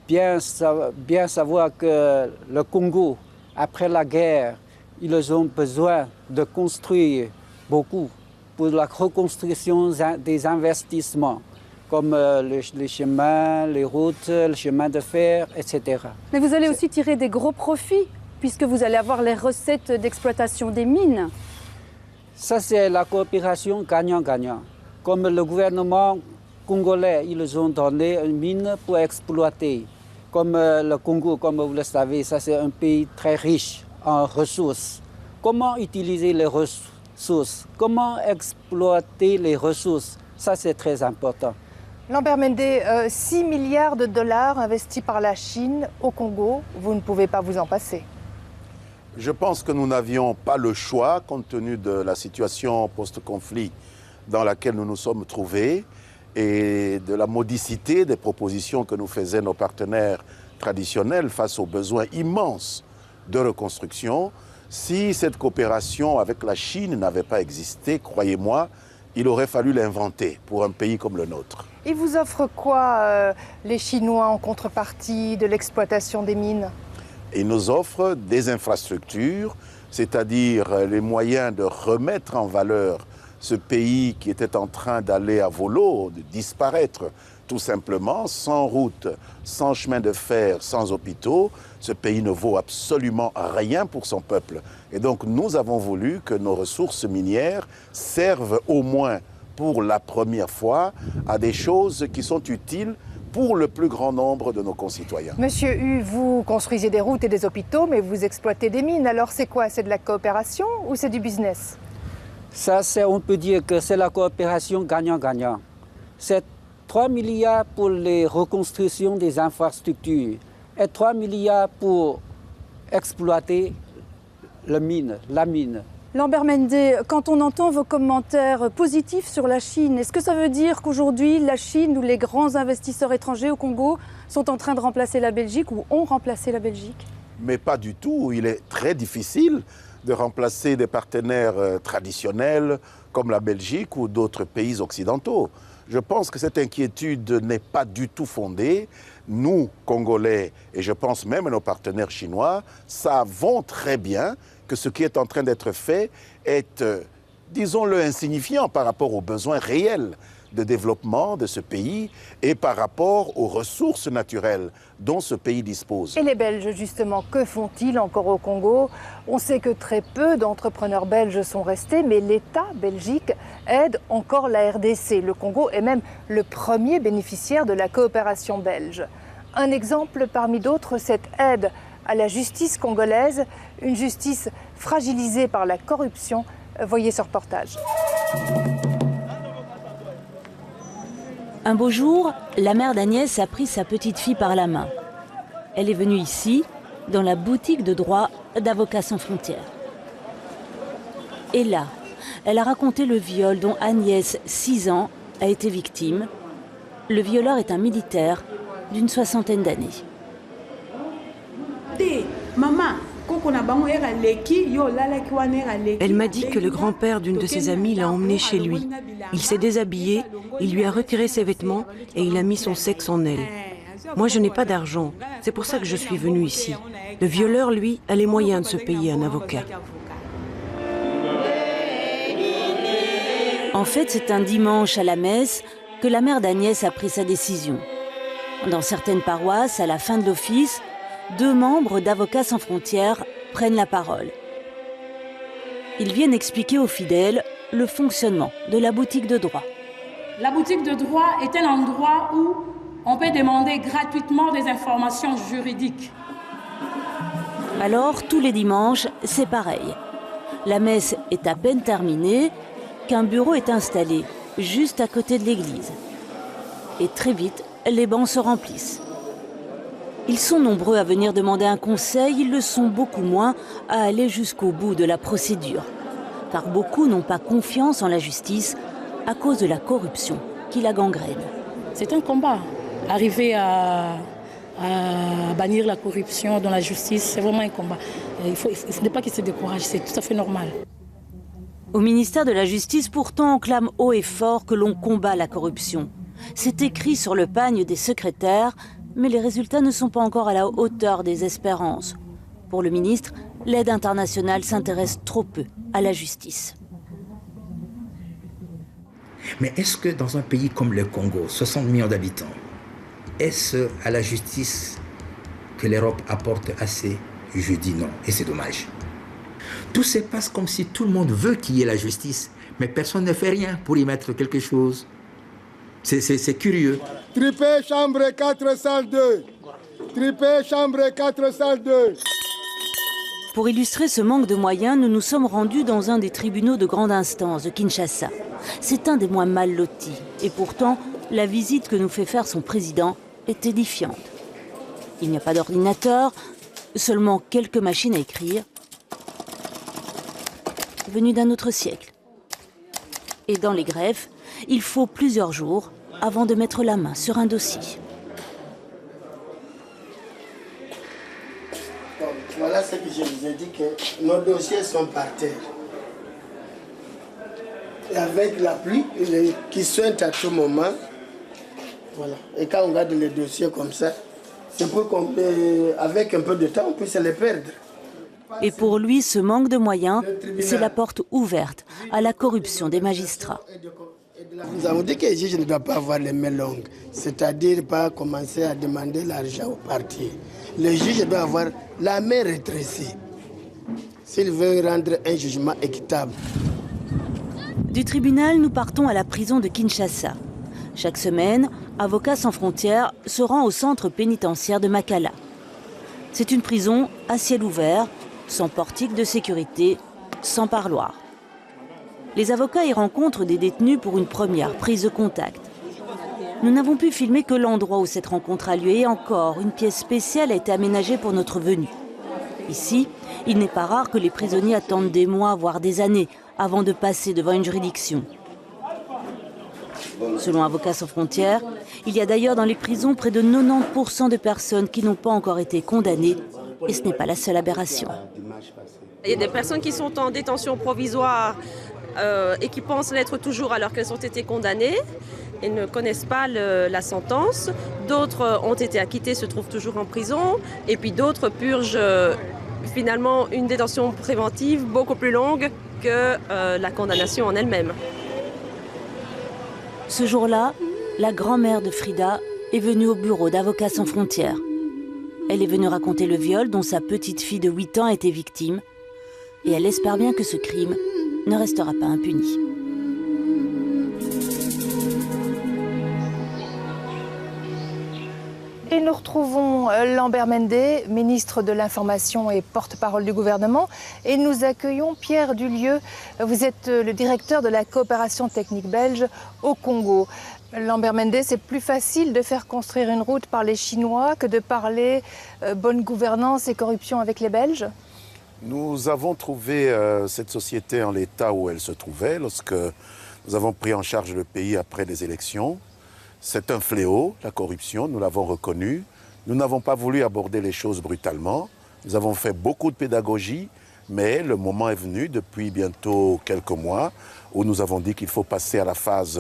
Speaker 10: bien savoir que le Congo, après la guerre, ils ont besoin de construire beaucoup pour la reconstruction des investissements, comme les chemins, les routes, le chemin de fer, etc.
Speaker 1: Mais vous allez aussi tirer des gros profits, puisque vous allez avoir les recettes d'exploitation des mines.
Speaker 10: Ça, c'est la coopération gagnant-gagnant. Comme le gouvernement congolais, ils ont donné une mine pour exploiter. Comme le Congo, comme vous le savez, ça c'est un pays très riche en ressources. Comment utiliser les ressources? Comment exploiter les ressources? Ça, c'est très important.
Speaker 8: Lambert Mende, 6 milliards de dollars investis par la Chine au Congo, vous ne pouvez pas vous en passer.
Speaker 22: Je pense que nous n'avions pas le choix, compte tenu de la situation post-conflit dans laquelle nous nous sommes trouvés et de la modicité des propositions que nous faisaient nos partenaires traditionnels face aux besoins immenses de reconstruction. Si cette coopération avec la Chine n'avait pas existé, croyez-moi, il aurait fallu l'inventer pour un pays comme le nôtre.
Speaker 8: Ils vous offrent quoi, les Chinois, en contrepartie de l'exploitation des mines?
Speaker 22: Ils nous offrent des infrastructures, c'est-à-dire les moyens de remettre en valeur ce pays qui était en train d'aller à volo, de disparaître tout simplement, sans route, sans chemin de fer, sans hôpitaux. Ce pays ne vaut absolument rien pour son peuple. Et donc nous avons voulu que nos ressources minières servent au moins pour la première fois à des choses qui sont utiles pour le plus grand nombre de nos concitoyens.
Speaker 8: Monsieur Hu, vous construisez des routes et des hôpitaux, mais vous exploitez des mines. Alors c'est quoi? C'est de la coopération ou c'est du business?
Speaker 10: Ça, on peut dire que c'est la coopération gagnant-gagnant. C'est 3 milliards pour les reconstructions des infrastructures et 3 milliards pour exploiter la mine.
Speaker 1: Lambert Mende, quand on entend vos commentaires positifs sur la Chine, est-ce que ça veut dire qu'aujourd'hui, la Chine ou les grands investisseurs étrangers au Congo sont en train de remplacer la Belgique ou ont remplacé la Belgique?
Speaker 22: Mais pas du tout. Il est très difficile de remplacer des partenaires traditionnels comme la Belgique ou d'autres pays occidentaux. Je pense que cette inquiétude n'est pas du tout fondée. Nous, Congolais, et je pense même nos partenaires chinois, savons très bien que ce qui est en train d'être fait est disons-le, insignifiant par rapport aux besoins réels de développement de ce pays et par rapport aux ressources naturelles dont ce pays dispose.
Speaker 8: Et les Belges, justement, que font-ils encore au Congo? On sait que très peu d'entrepreneurs belges sont restés, mais l'État belgique aide encore la RDC. Le Congo est même le premier bénéficiaire de la coopération belge. Un exemple parmi d'autres, cette aide à la justice congolaise, une justice fragilisée par la corruption. Voyez ce reportage.
Speaker 3: Un beau jour, la mère d'Agnès a pris sa petite fille par la main. Elle est venue ici, dans la boutique de droit d'Avocats sans frontières. Et là, elle a raconté le viol dont Agnès, 6 ans, a été victime. Le violeur est un militaire d'une 60aine d'années.
Speaker 6: Elle m'a dit que le grand-père d'une de ses amies l'a emmené chez lui. Il s'est déshabillé, il lui a retiré ses vêtements et il a mis son sexe en elle. Moi, je n'ai pas d'argent. C'est pour ça que je suis venue ici. Le violeur, lui, a les moyens de se payer un avocat.
Speaker 3: En fait, c'est un dimanche à la messe que la mère d'Agnès a pris sa décision. Dans certaines paroisses, à la fin de l'office, 2 membres d'Avocats sans frontières prennent la parole. Ils viennent expliquer aux fidèles le fonctionnement de la boutique de droit.
Speaker 12: La boutique de droit est un endroit où on peut demander gratuitement des informations juridiques.
Speaker 3: Alors, tous les dimanches, c'est pareil. La messe est à peine terminée qu'un bureau est installé juste à côté de l'église. Et très vite, les bancs se remplissent. Ils sont nombreux à venir demander un conseil, ils le sont beaucoup moins à aller jusqu'au bout de la procédure. Car beaucoup n'ont pas confiance en la justice à cause de la corruption qui la gangrène.
Speaker 12: C'est un combat. Arriver à bannir la corruption dans la justice, c'est vraiment un combat. Il ne faut pas qu'ils se découragent, c'est tout à fait normal.
Speaker 3: Au ministère de la Justice, pourtant, on clame haut et fort que l'on combat la corruption. C'est écrit sur le pagne des secrétaires, mais les résultats ne sont pas encore à la hauteur des espérances. Pour le ministre, l'aide internationale s'intéresse trop peu à la justice.
Speaker 23: Mais est-ce que dans un pays comme le Congo, 60 millions d'habitants, est-ce à la justice que l'Europe apporte assez? Je dis non, et c'est dommage. Tout se passe comme si tout le monde veut qu'il y ait la justice, mais personne ne fait rien pour y mettre quelque chose. C'est curieux.
Speaker 15: Tripé, chambre 4, salle 2. Tripé, chambre 4, salle 2.
Speaker 3: Pour illustrer ce manque de moyens, nous nous sommes rendus dans un des tribunaux de grande instance de Kinshasa. C'est un des moins mal lotis. Et pourtant, la visite que nous fait faire son président est édifiante. Il n'y a pas d'ordinateur, seulement quelques machines à écrire, venues d'un autre siècle. Et dans les greffes, il faut plusieurs jours avant de mettre la main sur un dossier.
Speaker 24: Donc, voilà ce que je vous ai dit, que nos dossiers sont par terre. Et avec la pluie qui sointe à tout moment, voilà. Et quand on garde les dossiers comme ça, c'est pour qu'on peut, avec un peu de temps, on puisse les perdre.
Speaker 3: Et pour lui, ce manque de moyens, c'est la porte ouverte à la corruption des magistrats.
Speaker 24: Nous avons dit que les juges ne doivent pas avoir les mains longues, c'est-à-dire pas commencer à demander l'argent au parti. Le juge doit avoir la main rétrécie s'il veut rendre un jugement équitable.
Speaker 3: Du tribunal, nous partons à la prison de Kinshasa. Chaque semaine, Avocats sans frontières se rend au centre pénitentiaire de Makala. C'est une prison à ciel ouvert, sans portique de sécurité, sans parloir. Les avocats y rencontrent des détenus pour une première prise de contact. Nous n'avons pu filmer que l'endroit où cette rencontre a lieu et encore, une pièce spéciale a été aménagée pour notre venue. Ici, il n'est pas rare que les prisonniers attendent des mois, voire des années, avant de passer devant une juridiction. Selon Avocats sans frontières, il y a d'ailleurs dans les prisons près de 90% de personnes qui n'ont pas encore été condamnées, et ce n'est pas la seule aberration.
Speaker 26: Il y a des personnes qui sont en détention provisoire et qui pensent l'être toujours alors qu'elles ont été condamnées et ne connaissent pas la sentence. D'autres ont été acquittés, se trouvent toujours en prison, et puis d'autres purgent finalement une détention préventive beaucoup plus longue que la condamnation en elle-même.
Speaker 3: Ce jour-là, la grand-mère de Frida est venue au bureau d'Avocats sans frontières. Elle est venue raconter le viol dont sa petite fille de 8 ans a été victime et elle espère bien que ce crime ne restera pas impuni.
Speaker 8: Et nous retrouvons Lambert Mende, ministre de l'Information et porte-parole du gouvernement. Et nous accueillons Pierre Dulieu. Vous êtes le directeur de la coopération technique belge au Congo. Lambert Mende, c'est plus facile de faire construire une route par les Chinois que de parler bonne gouvernance et corruption avec les Belges?
Speaker 22: Nous avons trouvé cette société en l'état où elle se trouvait lorsque nous avons pris en charge le pays après les élections. C'est un fléau, la corruption, nous l'avons reconnu. Nous n'avons pas voulu aborder les choses brutalement. Nous avons fait beaucoup de pédagogie, mais le moment est venu depuis bientôt quelques mois où nous avons dit qu'il faut passer à la phase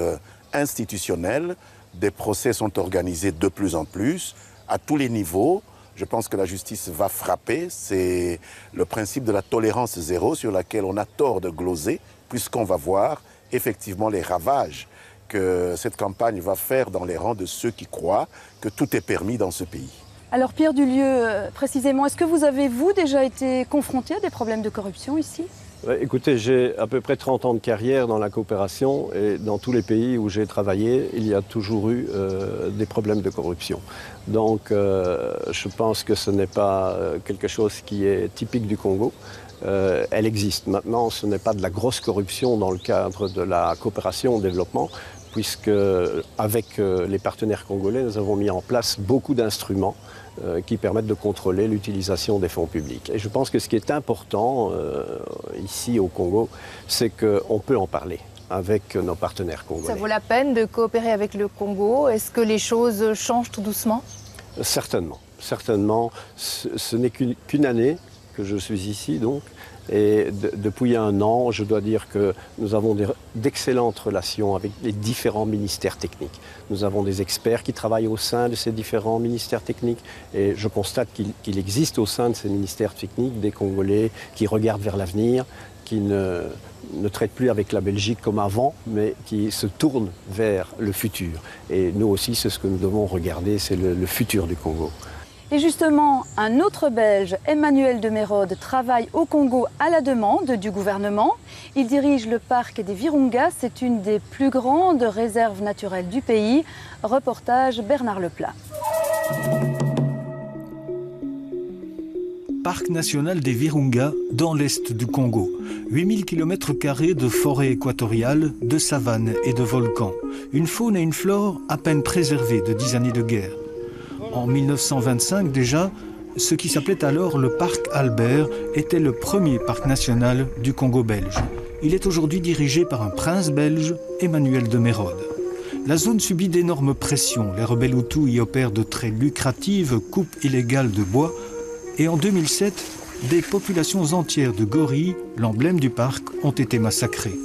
Speaker 22: institutionnelle. Des procès sont organisés de plus en plus, à tous les niveaux. Je pense que la justice va frapper. C'est le principe de la tolérance zéro sur laquelle on a tort de gloser, puisqu'on va voir effectivement les ravages que cette campagne va faire dans les rangs de ceux qui croient que tout est permis dans ce pays.
Speaker 1: Alors Pierre Dulieu, précisément, est-ce que vous avez, vous, déjà été confronté à des problèmes de corruption ici?
Speaker 5: Écoutez, j'ai à peu près 30 ans de carrière dans la coopération et dans tous les pays où j'ai travaillé, il y a toujours eu des problèmes de corruption. Donc je pense que ce n'est pas quelque chose qui est typique du Congo. Elle existe. Maintenant, ce n'est pas de la grosse corruption dans le cadre de la coopération au développement, puisque avec les partenaires congolais, nous avons mis en place beaucoup d'instruments qui permettent de contrôler l'utilisation des fonds publics. Et je pense que ce qui est important ici au Congo, c'est qu'on peut en parler avec nos partenaires congolais.
Speaker 8: Ça vaut la peine de coopérer avec le Congo? Est-ce que les choses changent tout doucement?
Speaker 5: Certainement. Certainement. Ce n'est qu'une année que je suis ici, donc. Et depuis un an, je dois dire que nous avons d'excellentes relations avec les différents ministères techniques. Nous avons des experts qui travaillent au sein de ces différents ministères techniques et je constate qu'il existe au sein de ces ministères techniques des Congolais qui regardent vers l'avenir, qui ne traitent plus avec la Belgique comme avant, mais qui se tournent vers le futur. Et nous aussi, c'est ce que nous devons regarder, c'est le futur du Congo.
Speaker 1: Et justement, un autre Belge, Emmanuel de Merode, travaille au Congo à la demande du gouvernement. Il dirige le parc des Virunga, c'est une des plus grandes réserves naturelles du pays. Reportage Bernard Leplat.
Speaker 7: Parc national des Virunga, dans l'est du Congo. 8000 km² de forêt équatoriale, de savanes et de volcans. Une faune et une flore à peine préservées de 10 années de guerre. En 1925 déjà, ce qui s'appelait alors le parc Albert était le premier parc national du Congo belge. Il est aujourd'hui dirigé par un prince belge, Emmanuel de Merode. La zone subit d'énormes pressions. Les rebelles Hutus y opèrent de très lucratives coupes illégales de bois. Et en 2007, des populations entières de gorilles, l'emblème du parc, ont été massacrées.